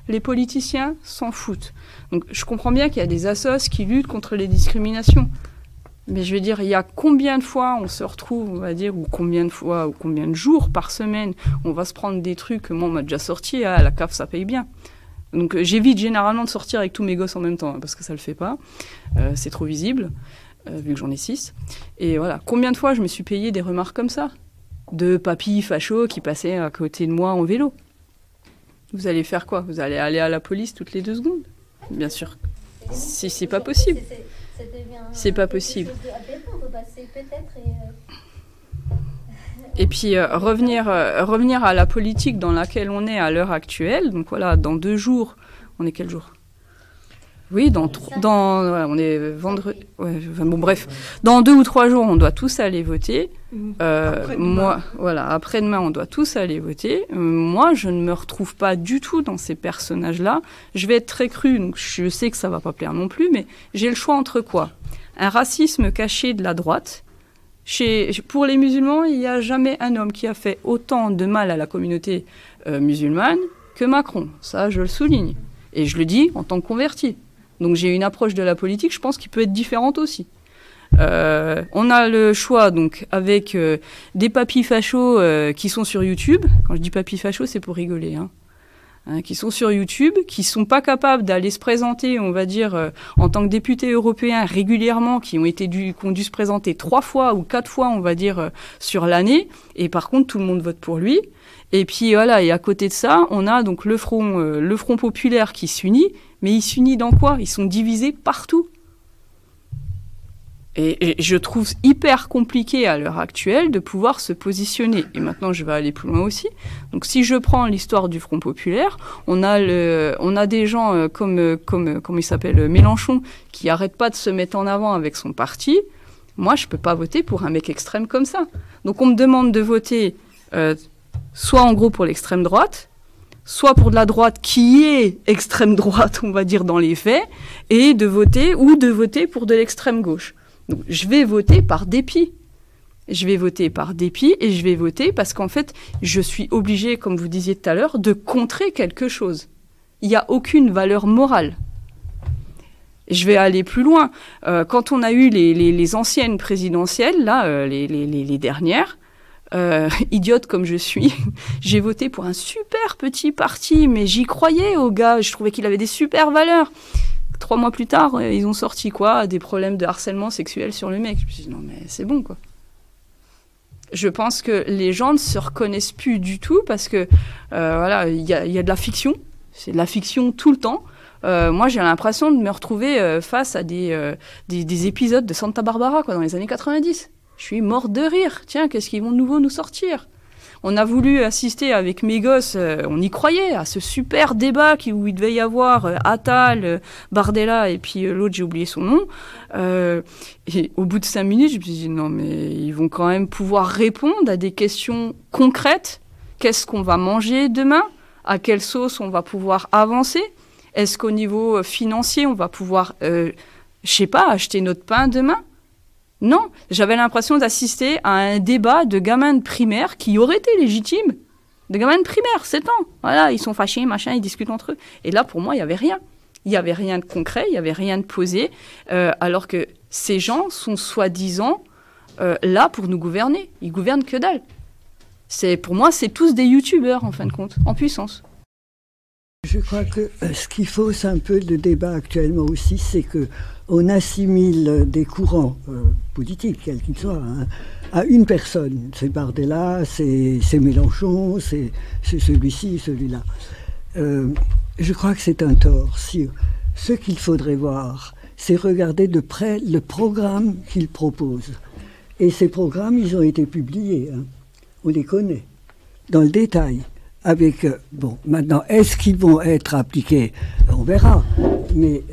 G: Les politiciens s'en foutent. Donc je comprends bien qu'il y a des assos qui luttent contre les discriminations. Mais je veux dire, il y a combien de fois on se retrouve, on va dire, ou combien de fois, ou combien de jours par semaine, on va se prendre des trucs, moi on m'a déjà sorti, à la CAF ça paye bien. Donc j'évite généralement de sortir avec tous mes gosses en même temps, parce que ça le fait pas. C'est trop visible, vu que j'en ai 6. Et voilà, combien de fois je me suis payé des remarques comme ça ? De papy facho qui passait à côté de moi en vélo. Vous allez faire quoi ? Vous allez aller à la police toutes les 2 secondes ? Bien sûr. Si c'est pas possible. C'est pas possible. Et puis revenir à la politique dans laquelle on est à l'heure actuelle. Donc voilà, dans 2 jours, on est quel jour ? Oui, on est vendredi. Ouais, bon, bref, dans 2 ou 3 jours, on doit tous aller voter. Après-demain, on doit tous aller voter. Moi, je ne me retrouve pas du tout dans ces personnages-là. Je vais être très crue, donc je sais que ça va pas plaire non plus, mais j'ai le choix entre quoi ? Un racisme caché de la droite. Pour les musulmans, il n'y a jamais un homme qui a fait autant de mal à la communauté musulmane que Macron. Ça, je le souligne. Et je le dis en tant que converti. Donc j'ai une approche de la politique, je pense, qui peut être différente aussi. On a le choix, donc, avec des papis fachos qui sont sur YouTube. Quand je dis papis fachos, c'est pour rigoler. Qui sont sur YouTube, qui sont pas capables d'aller se présenter, on va dire, en tant que députés européens régulièrement, qui ont dû se présenter 3 fois ou 4 fois, on va dire, sur l'année. Et par contre, tout le monde vote pour lui. Et puis voilà, et à côté de ça, on a donc le Front populaire qui s'unit, mais il s'unit dans quoi ? Ils sont divisés partout. Et je trouve hyper compliqué à l'heure actuelle de pouvoir se positionner. Et maintenant, je vais aller plus loin aussi. Donc si je prends l'histoire du Front populaire, on a des gens comme il s'appelle, Mélenchon, qui n'arrêtent pas de se mettre en avant avec son parti. Moi, je ne peux pas voter pour un mec extrême comme ça. Donc on me demande de voter... soit en gros pour l'extrême droite, soit pour de la droite qui est extrême droite, on va dire dans les faits, et de voter pour de l'extrême gauche. Donc je vais voter par dépit. Et je vais voter parce qu'en fait, je suis obligée, comme vous disiez tout à l'heure, de contrer quelque chose. Il n'y a aucune valeur morale. Je vais aller plus loin. Quand on a eu les anciennes présidentielles, là, les dernières, idiote comme je suis, j'ai voté pour un super petit parti, mais j'y croyais au gars, je trouvais qu'il avait des super valeurs. 3 mois plus tard, ils ont sorti quoi? Des problèmes de harcèlement sexuel sur le mec. Je me suis dit, non mais c'est bon quoi. Je pense que les gens ne se reconnaissent plus du tout parce que voilà, il y a de la fiction, c'est de la fiction tout le temps. Moi, j'ai l'impression de me retrouver face à des épisodes de Santa Barbara quoi, dans les années 90. Je suis morte de rire. Tiens, qu'est-ce qu'ils vont de nouveau nous sortir? On a voulu assister avec mes gosses, on y croyait, à ce super débat où il devait y avoir Attal, Bardella et puis l'autre, j'ai oublié son nom. Et au bout de 5 minutes, je me suis dit, non, mais ils vont quand même pouvoir répondre à des questions concrètes. Qu'est-ce qu'on va manger demain? À quelle sauce on va pouvoir avancer? Est-ce qu'au niveau financier, on va pouvoir, je sais pas, acheter notre pain demain? Non, j'avais l'impression d'assister à un débat de gamins de primaire qui aurait été légitime. De gamins de primaire, 7 ans. Voilà, ils sont fâchés, machin, ils discutent entre eux. Et là, pour moi, il n'y avait rien. Il n'y avait rien de concret, il n'y avait rien de posé, alors que ces gens sont soi-disant là pour nous gouverner. Ils gouvernent que dalle. Pour moi, c'est tous des youtubeurs, en fin de compte, en puissance.
B: Je crois que ce qui fausse un peu le débat actuellement aussi, c'est qu'on assimile des courants politiques, quels qu'ils soient, hein, à une personne. C'est Bardella, c'est Mélenchon, c'est celui-ci, celui-là. Je crois que c'est un tort. Ce qu'il faudrait voir, c'est regarder de près le programme qu'ils proposent. Et ces programmes, ils ont été publiés. Hein. On les connaît, dans le détail. Avec, bon, maintenant, est-ce qu'ils vont être appliqués? On verra. Mais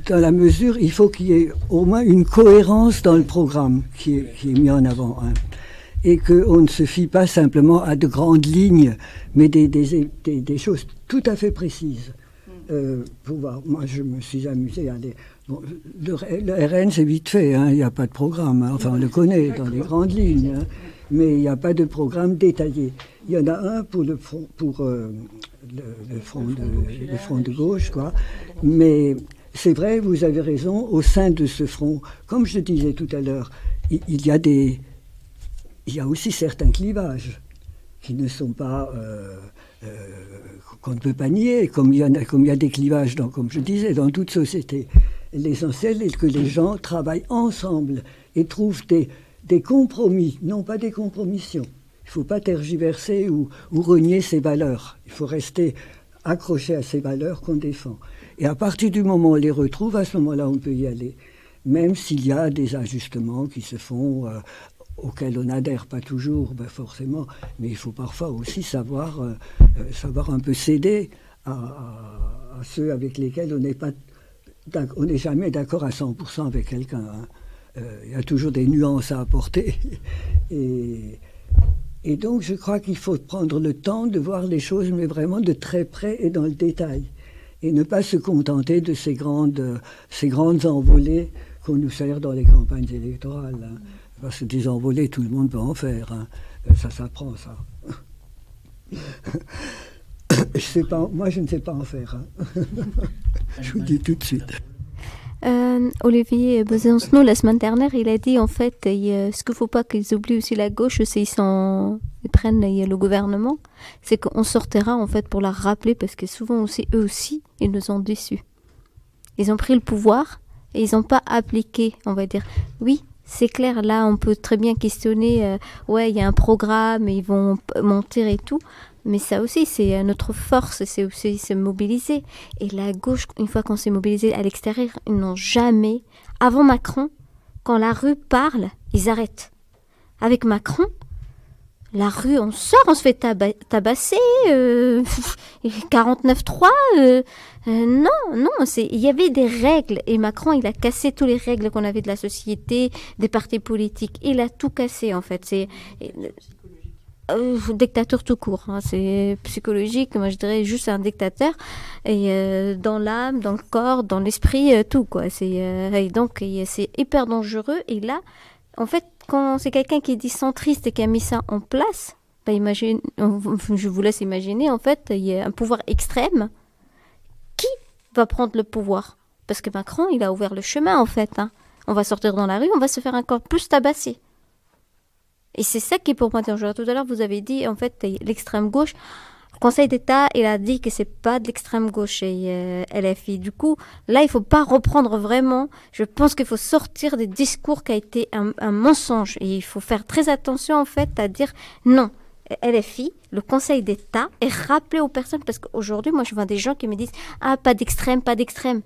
B: dans la mesure, il faut qu'il y ait au moins une cohérence dans le programme qui est mis en avant. Hein. Et qu'on ne se fie pas simplement à de grandes lignes, mais des choses tout à fait précises. Pour voir, moi, je me suis amusé à aller... Bon, le RN, c'est vite fait, hein, il n'y a pas de programme. Hein, enfin, on le connaît dans les grandes lignes. Hein. Mais il n'y a pas de programme détaillé. Il y en a un pour le front de gauche, quoi. Mais c'est vrai, vous avez raison, au sein de ce front, comme je disais tout à l'heure, il y a aussi certains clivages qui ne sont pas... qu'on ne peut pas nier, comme il y a des clivages, comme je disais, dans toute société. L'essentiel est que les gens travaillent ensemble et trouvent des compromis, non pas des compromissions. Il ne faut pas tergiverser ou renier ses valeurs. Il faut rester accroché à ces valeurs qu'on défend. Et à partir du moment où on les retrouve, à ce moment-là, on peut y aller. Même s'il y a des ajustements qui se font, auxquels on n'adhère pas toujours, ben forcément. Mais il faut parfois aussi savoir un peu céder à ceux avec lesquels on n'est jamais d'accord à 100% avec quelqu'un. Hein. Il y a toujours des nuances à apporter. Et donc, je crois qu'il faut prendre le temps de voir les choses, mais vraiment de très près et dans le détail. Et ne pas se contenter de ces grandes envolées qu'on nous sert dans les campagnes électorales. Hein. Parce que des envolées, tout le monde peut en faire. Hein. Ça s'apprend, ça. Moi, je ne sais pas en faire. Hein. Je vous le dis tout de suite.
F: Olivier Besancenot, la semaine dernière, il a dit en fait, ce qu'il ne faut pas qu'ils oublient aussi la gauche, c'est ils prennent le gouvernement, c'est qu'on sortira en fait pour la rappeler parce que souvent aussi, eux aussi, ils nous ont déçus. Ils ont pris le pouvoir et ils n'ont pas appliqué, on va dire. Oui, c'est clair, là on peut très bien questionner, ouais, il y a un programme, ils vont mentir et tout. Mais ça aussi, c'est notre force, c'est aussi se mobiliser. Et la gauche, une fois qu'on s'est mobilisé à l'extérieur, ils n'ont jamais... Avant Macron, quand la rue parle, ils arrêtent. Avec Macron, la rue, on sort, on se fait tabasser, 49-3, non, il y avait des règles. Et Macron, il a cassé toutes les règles qu'on avait de la société, des partis politiques. Il a tout cassé, en fait. C'est... dictateur tout court, hein. C'est psychologique, moi je dirais juste un dictateur, et dans l'âme, dans le corps, dans l'esprit, tout quoi. Et donc c'est hyper dangereux. Et là, en fait, quand c'est quelqu'un qui est dit centriste et qui a mis ça en place, bah je vous laisse imaginer, en fait, il y a un pouvoir extrême va prendre le pouvoir. Parce que Macron, il a ouvert le chemin, en fait. Hein. On va sortir dans la rue, on va se faire encore plus tabasser. Et c'est ça qui est pour moi dangereux. Tout à l'heure, vous avez dit, en fait, l'extrême gauche. Le Conseil d'État, il a dit que c'est pas de l'extrême gauche et LFI. Du coup, là, il faut pas reprendre vraiment. Je pense qu'il faut sortir des discours qui a été un mensonge. Et il faut faire très attention, en fait, à dire non. LFI, le Conseil d'État, est rappelé aux personnes. Parce qu'aujourd'hui, moi, je vois des gens qui me disent « Ah, pas d'extrême, pas d'extrême. »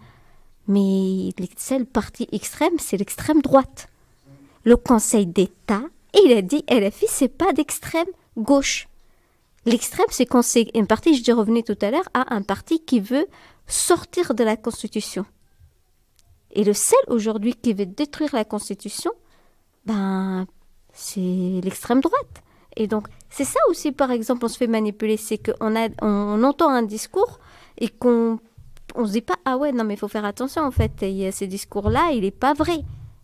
F: Mais le seul parti extrême, c'est l'extrême droite. Le Conseil d'État, il a dit LFI, c'est pas d'extrême gauche. L'extrême, c'est quand c'est un parti, je revenais tout à l'heure, à un parti qui veut sortir de la Constitution. Et le seul aujourd'hui qui veut détruire la Constitution, ben, c'est l'extrême droite. Et donc, c'est ça aussi, par exemple, on se fait manipuler, c'est qu'on entend un discours et qu'on se dit pas, ah ouais, non, mais il faut faire attention, en fait. Et ces discours-là, il n'est pas vrai.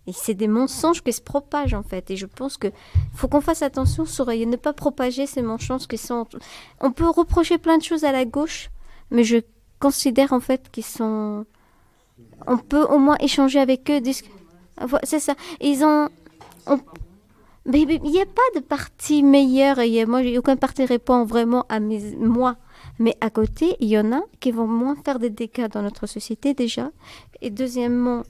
F: Et c'est des mensonges qui se propagent, en fait. Et je pense qu'il faut qu'on fasse attention sur ne pas propager ces mensonges qui sont... On peut reprocher plein de choses à la gauche, mais je considère, en fait, qu'ils sont... On peut au moins échanger avec eux. C'est ça. Ils ont... Mais il n'y a pas de parti meilleur. Moi, aucun parti répond vraiment à moi. Mais à côté, il y en a qui vont moins faire des dégâts dans notre société, déjà. Et deuxièmement,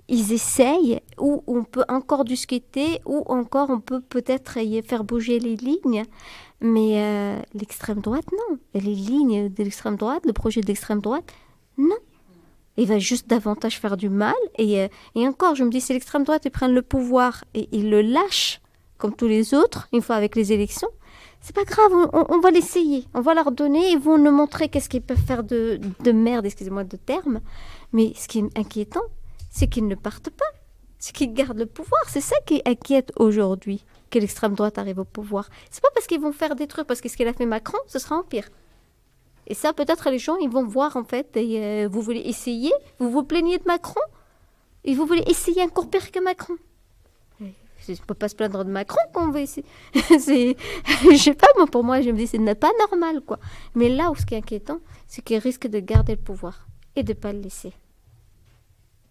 F: ils essayent, ou on peut encore discuter, ou encore on peut peut-être faire bouger les lignes. Mais l'extrême droite, non. Et les lignes de l'extrême droite, le projet de l'extrême droite, non. Il va juste davantage faire du mal. Et encore, je me dis, si l'extrême droite, ils prennent le pouvoir et ils le lâchent, comme tous les autres, une fois avec les élections, c'est pas grave, on va l'essayer. On va leur donner, ils vont nous montrer qu'est-ce qu'ils peuvent faire de merde, excusez-moi de terme. Mais ce qui est inquiétant, c'est qu'ils ne partent pas. C'est qu'ils gardent le pouvoir. C'est ça qui inquiète aujourd'hui, que l'extrême droite arrive au pouvoir. C'est pas parce qu'ils vont faire des trucs, parce que ce qu'il a fait Macron, ce sera empire. Et ça, peut-être les gens, ils vont voir, en fait, vous voulez essayer, vous vous plaignez de Macron, et vous voulez essayer encore pire que Macron. Je ne peux pas se plaindre de Macron qu'on veut essayer. Je sais pas, moi, pour moi, je me dis, c'est pas normal, quoi. Mais là où ce qui est inquiétant, c'est qu'ils risquent de garder le pouvoir et de ne pas le laisser.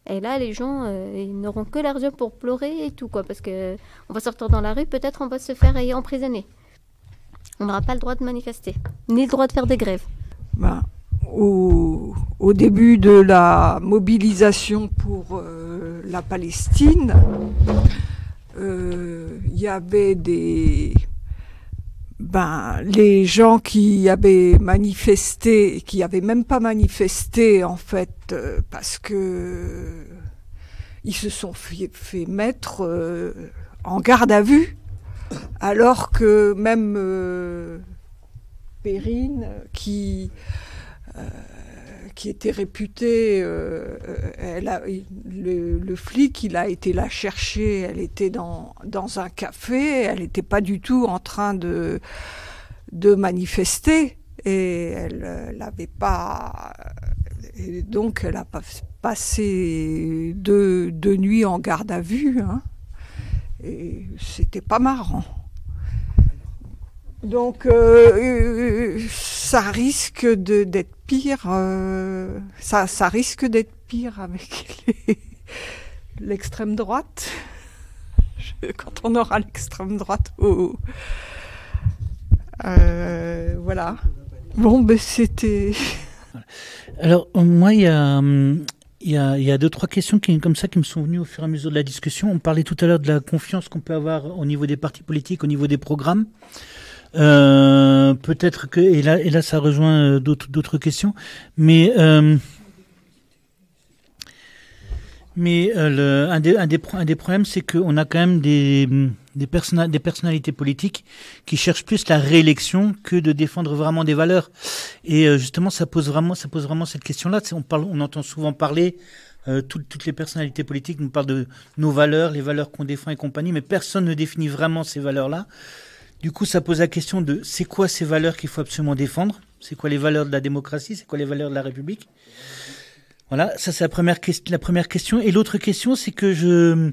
F: Et là, les gens, ils n'auront que l'argent pour pleurer et tout, quoi, parce qu'on va sortir dans la rue, peut-être on va se faire emprisonner. On n'aura pas le droit de manifester, ni le droit de faire des grèves.
B: Ben, au début de la mobilisation pour la Palestine, il y avait les gens qui avaient manifesté, qui n'avaient même pas manifesté en fait, parce que ils se sont fait mettre en garde à vue, alors que même Perrine, qui était réputée, le flic, il a été la chercher, elle était dans un café, elle n'était pas du tout en train de manifester, et elle n'avait pas... Et donc elle a passé deux nuits en garde à vue, hein, et c'était pas marrant. Donc ça risque d'être pire. Ça risque d'être pire avec l'extrême droite. Quand on aura l'extrême droite. Voilà. Bon, ben c'était...
A: Alors, moi, il y a 2-3 questions qui me sont venues au fur et à mesure de la discussion. On parlait tout à l'heure de la confiance qu'on peut avoir au niveau des partis politiques, au niveau des programmes. Peut-être que, et là ça rejoint d'autres questions, mais un des problèmes, c'est qu'on a quand même des personnalités politiques qui cherchent plus la réélection que de défendre vraiment des valeurs. Et justement, ça pose vraiment cette question-là. On entend souvent parler, toutes les personnalités politiques nous parlent de nos valeurs, les valeurs qu'on défend et compagnie, mais personne ne définit vraiment ces valeurs-là. Du coup, ça pose la question de c'est quoi ces valeurs qu'il faut absolument défendre? C'est quoi les valeurs de la démocratie? C'est quoi les valeurs de la République? Voilà, ça c'est la première question. Et l'autre question, c'est que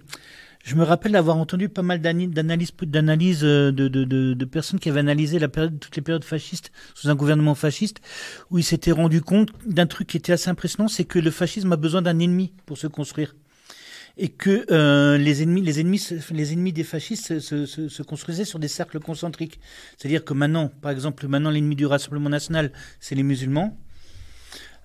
A: Je me rappelle d'avoir entendu pas mal d'analyses de personnes qui avaient analysé toutes les périodes fascistes sous un gouvernement fasciste, où ils s'étaient rendus compte d'un truc qui était assez impressionnant, c'est que le fascisme a besoin d'un ennemi pour se construire. Et que les ennemis des fascistes se construisaient sur des cercles concentriques. C'est-à-dire que maintenant, par exemple, l'ennemi du Rassemblement national, c'est les musulmans.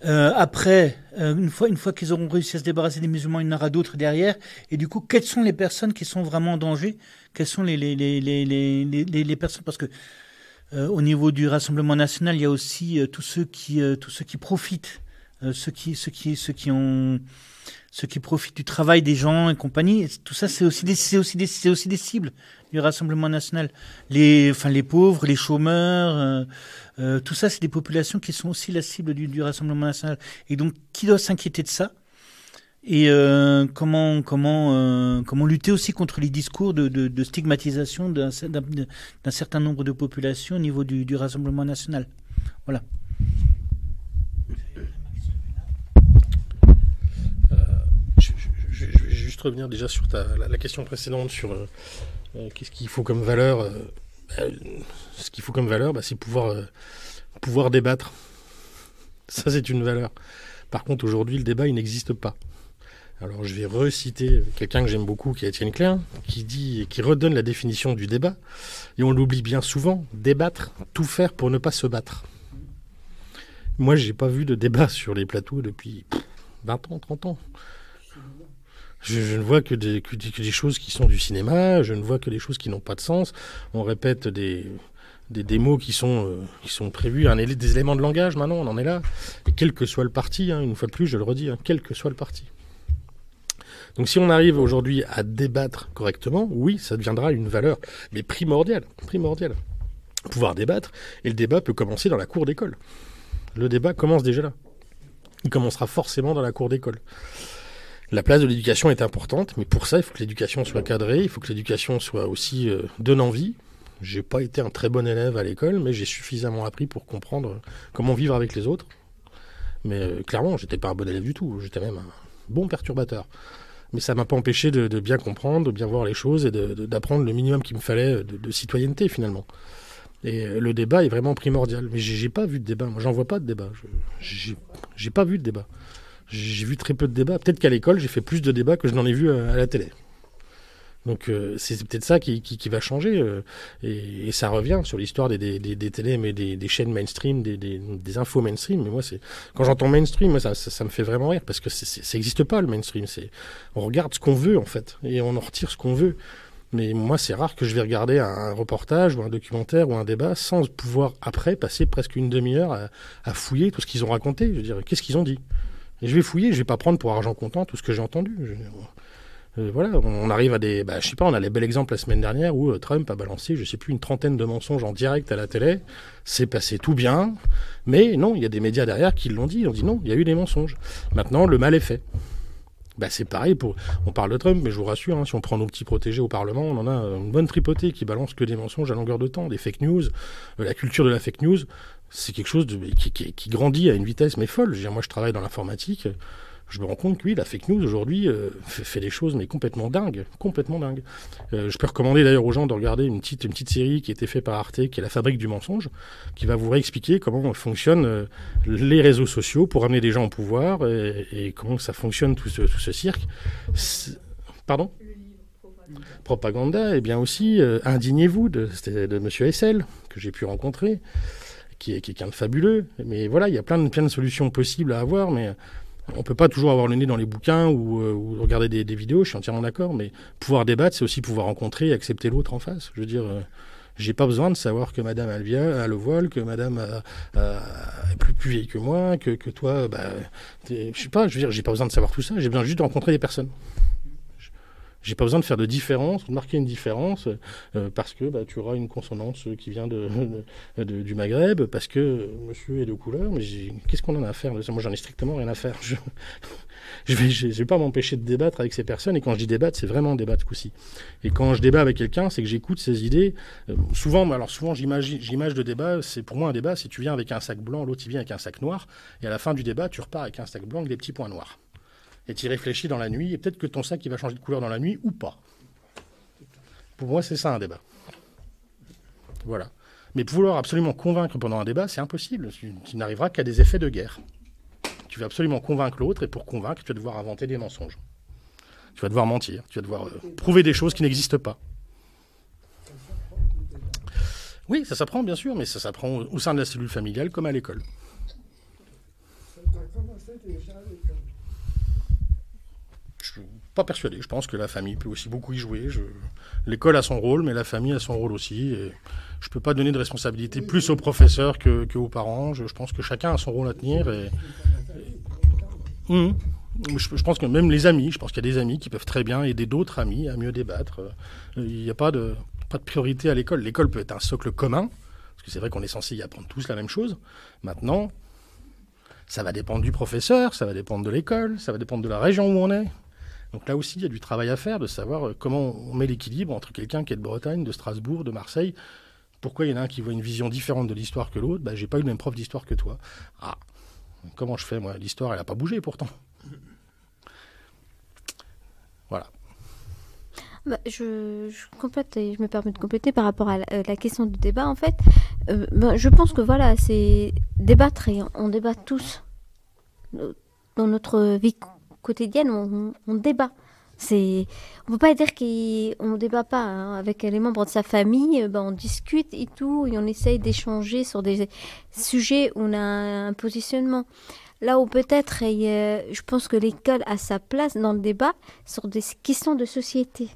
A: Après, une fois qu'ils auront réussi à se débarrasser des musulmans, il y en aura d'autres derrière. Et du coup, quelles sont les personnes qui sont vraiment en danger? Quelles sont les personnes? Parce que au niveau du Rassemblement national, il y a aussi tous ceux qui profitent, ceux qui profitent du travail des gens et compagnie. Et tout ça, c'est aussi des cibles du Rassemblement national. Les pauvres, les chômeurs, tout ça, c'est des populations qui sont aussi la cible du Rassemblement national. Et donc, qui doit s'inquiéter de ça? Et comment lutter aussi contre les discours de stigmatisation d'un certain nombre de populations au niveau du Rassemblement national. Voilà.
I: Je vais juste revenir déjà sur la question précédente sur qu'est-ce qu'il faut comme valeur. Ce qu'il faut comme valeur, c'est pouvoir débattre. Ça, c'est une valeur. Par contre, aujourd'hui, le débat, il n'existe pas. Alors, je vais reciter quelqu'un que j'aime beaucoup, qui est Étienne Klein, qui redonne la définition du débat. Et on l'oublie bien souvent, débattre, tout faire pour ne pas se battre. Moi, j'ai pas vu de débat sur les plateaux depuis 20 ans, 30 ans. Je ne vois que des choses qui sont du cinéma, je ne vois que des choses qui n'ont pas de sens. On répète des mots qui sont prévus, des éléments de langage, maintenant, on en est là. Et quel que soit le parti, une fois de plus, je le redis, quel que soit le parti. Donc si on arrive aujourd'hui à débattre correctement, oui, ça deviendra une valeur, mais primordiale. Pouvoir débattre, et le débat peut commencer dans la cour d'école. Le débat commence déjà là. Il commencera forcément dans la cour d'école. La place de l'éducation est importante, mais pour ça, il faut que l'éducation soit cadrée, il faut que l'éducation soit aussi donne envie. J'ai pas été un très bon élève à l'école, mais j'ai suffisamment appris pour comprendre comment vivre avec les autres. Mais clairement, j'étais pas un bon élève du tout, j'étais même un bon perturbateur. Mais ça m'a pas empêché de bien comprendre, de bien voir les choses et d'apprendre le minimum qu'il me fallait de citoyenneté finalement. Et le débat est vraiment primordial. Mais j'ai pas vu de débat, moi j'en vois pas de débat. J'ai pas vu de débat. J'ai vu très peu de débats. Peut-être qu'à l'école, j'ai fait plus de débats que je n'en ai vu à la télé. Donc c'est peut-être ça qui va changer. Et ça revient sur l'histoire des télés, mais des chaînes mainstream, des infos mainstream. Mais moi, quand j'entends mainstream, moi, ça me fait vraiment rire, parce que ça n'existe pas, le mainstream. On regarde ce qu'on veut, en fait, et on en retire ce qu'on veut. Mais moi, c'est rare que je vais regarder un reportage ou un documentaire ou un débat sans pouvoir, après, passer presque une demi-heure à fouiller tout ce qu'ils ont raconté. Je veux dire, qu'est-ce qu'ils ont dit? Et je vais fouiller, je vais pas prendre pour argent comptant tout ce que j'ai entendu. Voilà, on arrive à des... je sais pas, on a les bels exemples la semaine dernière où Trump a balancé, je sais plus, une trentaine de mensonges en direct à la télé. C'est passé tout bien, mais non, il y a des médias derrière qui l'ont dit. Ils ont dit non, il y a eu des mensonges. Maintenant, le mal est fait. C'est pareil, on parle de Trump, mais je vous rassure, si on prend nos petits protégés au Parlement, on en a une bonne tripotée qui balance que des mensonges à longueur de temps, des fake news. La culture de la fake news, c'est quelque chose qui grandit à une vitesse mais folle. Moi, je travaille dans l'informatique. Je me rends compte que oui, la fake news aujourd'hui fait des choses mais complètement dingues. Je peux recommander d'ailleurs aux gens de regarder une petite série qui a été faite par Arte, qui est La Fabrique du mensonge, qui va vous réexpliquer comment fonctionnent les réseaux sociaux pour amener des gens au pouvoir et comment ça fonctionne tout ce cirque. Pardon ? Propaganda, et bien aussi Indignez-vous de M. Hessel, que j'ai pu rencontrer, qui est quelqu'un de fabuleux. Mais voilà, il y a plein de solutions possibles à avoir, mais on ne peut pas toujours avoir le nez dans les bouquins ou regarder des vidéos, je suis entièrement d'accord, mais pouvoir débattre, c'est aussi pouvoir rencontrer et accepter l'autre en face. Je veux dire, j'ai pas besoin de savoir que madame a le voile, que madame est plus vieille que moi, que toi, je sais pas, je veux dire, j'ai pas besoin de savoir tout ça, j'ai besoin juste de rencontrer des personnes. J'ai pas besoin de faire de différence, de marquer une différence, parce que tu auras une consonance qui vient du Maghreb, parce que monsieur est de couleur, mais qu'est-ce qu'on en a à faire de ça? Moi, j'en ai strictement rien à faire. Je vais pas m'empêcher de débattre avec ces personnes, et quand je dis débattre, c'est vraiment débattre ce coup-ci. Et quand je débat avec quelqu'un, c'est que j'écoute ses idées. Souvent, j'image de débat, pour moi un débat, c'est tu viens avec un sac blanc, l'autre il vient avec un sac noir, et à la fin du débat, tu repars avec un sac blanc avec des petits points noirs. Et tu y réfléchis dans la nuit, et peut-être que ton sac il va changer de couleur dans la nuit ou pas. Pour moi, c'est ça un débat. Voilà. Mais vouloir absolument convaincre pendant un débat, c'est impossible. Tu n'arriveras qu'à des effets de guerre. Tu vas absolument convaincre l'autre, et pour convaincre, tu vas devoir inventer des mensonges. Tu vas devoir mentir, tu vas devoir prouver des choses qui n'existent pas. Oui, ça s'apprend, bien sûr, mais ça s'apprend au sein de la cellule familiale comme à l'école. Je suis pas persuadé. Je pense que la famille peut aussi beaucoup y jouer. L'école a son rôle, mais la famille a son rôle aussi. Et je ne peux pas donner de responsabilité plus aux professeurs qu'aux parents. Je pense que chacun a son rôle à tenir. Je pense que même les amis, je pense qu'il y a des amis qui peuvent très bien aider d'autres amis à mieux débattre. Il n'y a pas de priorité à l'école. L'école peut être un socle commun, parce que c'est vrai qu'on est censé y apprendre tous la même chose. Maintenant, ça va dépendre du professeur, ça va dépendre de l'école, ça va dépendre de la région où on est. Donc là aussi, il y a du travail à faire, de savoir comment on met l'équilibre entre quelqu'un qui est de Bretagne, de Strasbourg, de Marseille. Pourquoi il y en a un qui voit une vision différente de l'histoire que l'autre ? J'ai pas eu le même prof d'histoire que toi. Ah, comment je fais, moi ? L'histoire, elle n'a pas bougé pourtant. Voilà.
F: Je complète et je me permets de compléter par rapport à la question du débat. En fait, je pense que voilà, c'est débattre et on débat tous. Dans notre vie quotidienne, on débat. On peut pas dire qu'on débat pas avec les membres de sa famille. On discute et tout, et on essaye d'échanger sur des sujets où on a un positionnement. Là où peut-être, je pense que l'école a sa place dans le débat sur des questions de société.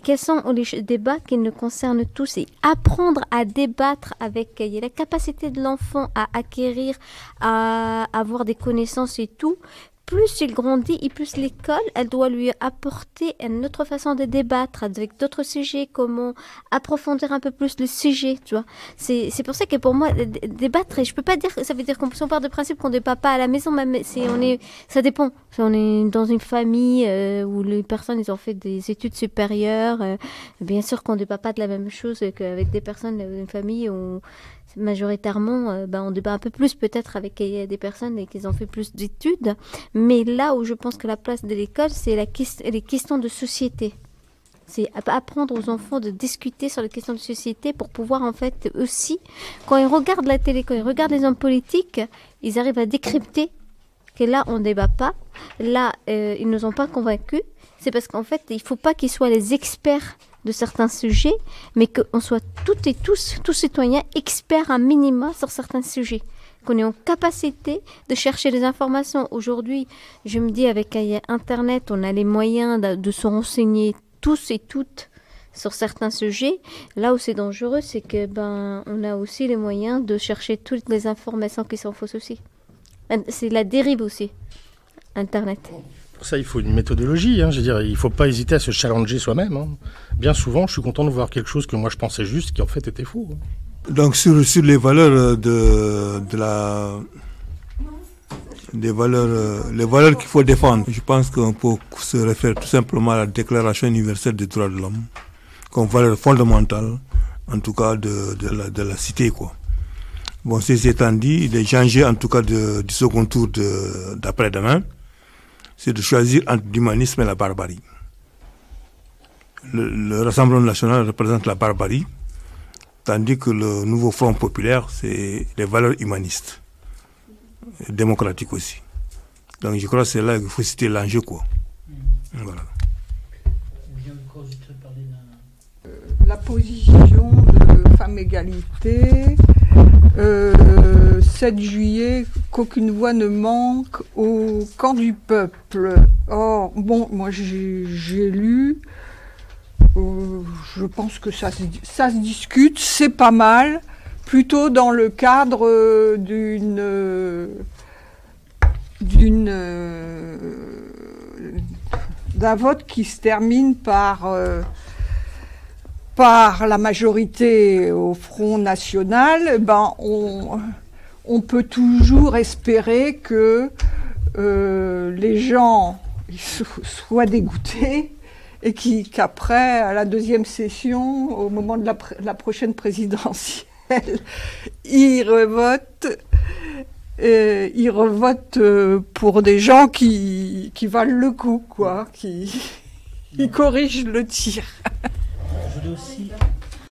F: Quels sont les débats qui nous concernent tous, et apprendre à débattre avec la capacité de l'enfant à acquérir, à avoir des connaissances et tout. Plus il grandit et plus l'école, elle doit lui apporter une autre façon de débattre avec d'autres sujets, comment approfondir un peu plus le sujet, tu vois. C'est pour ça que pour moi, débattre, je peux pas dire, ça veut dire qu'on part de principe qu'on débat pas à la maison, même ça dépend. Si on est dans une famille où les personnes, ils ont fait des études supérieures, bien sûr qu'on débat pas de la même chose qu'avec des personnes d'une famille où majoritairement, on débat un peu plus peut-être avec des personnes qui ont fait plus d'études. Mais là où je pense que la place de l'école, c'est les questions de société. C'est apprendre aux enfants de discuter sur les questions de société pour pouvoir en fait aussi, quand ils regardent la télé, quand ils regardent les hommes politiques, ils arrivent à décrypter que là, on ne débat pas. Là, ils ne nous ont pas convaincus. C'est parce qu'en fait, il ne faut pas qu'ils soient les experts de certains sujets, mais qu'on soit toutes et tous citoyens, experts à minima sur certains sujets. Qu'on est en capacité de chercher des informations. Aujourd'hui, je me dis, avec Internet, on a les moyens de se renseigner tous et toutes sur certains sujets. Là où c'est dangereux, c'est que on a aussi les moyens de chercher toutes les informations qui sont fausses aussi. C'est la dérive aussi, Internet.
I: Pour ça, il faut une méthodologie. Je veux dire, il ne faut pas hésiter à se challenger soi-même. Bien souvent, je suis content de voir quelque chose que moi je pensais juste, qui en fait était faux.
D: Donc sur les valeurs les valeurs qu'il faut défendre, je pense qu'on peut se référer tout simplement à la Déclaration universelle des droits de l'homme comme valeur fondamentale, en tout cas de la cité, quoi. Bon, ceci étant dit, les enjeux en tout cas du second tour d'après-demain, c'est de choisir entre l'humanisme et la barbarie. Le Rassemblement national représente la barbarie, tandis que le nouveau Front populaire, c'est les valeurs humanistes, et démocratiques aussi. Donc je crois que c'est là qu'il faut citer l'enjeu, quoi. Voilà.
L: La position de Femmes Égalité, 7 juillet, qu'aucune voix ne manque au camp du peuple. Or, bon, moi j'ai lu, je pense que ça se discute, c'est pas mal, plutôt dans le cadre d'un vote qui se termine par la majorité au Front National. On peut toujours espérer que les gens soient dégoûtés et qu'après, à la deuxième session, au moment de la prochaine présidentielle, ils revotent pour des gens qui valent le coup, quoi, qui Il corrige le tir.
A: Je voulais aussi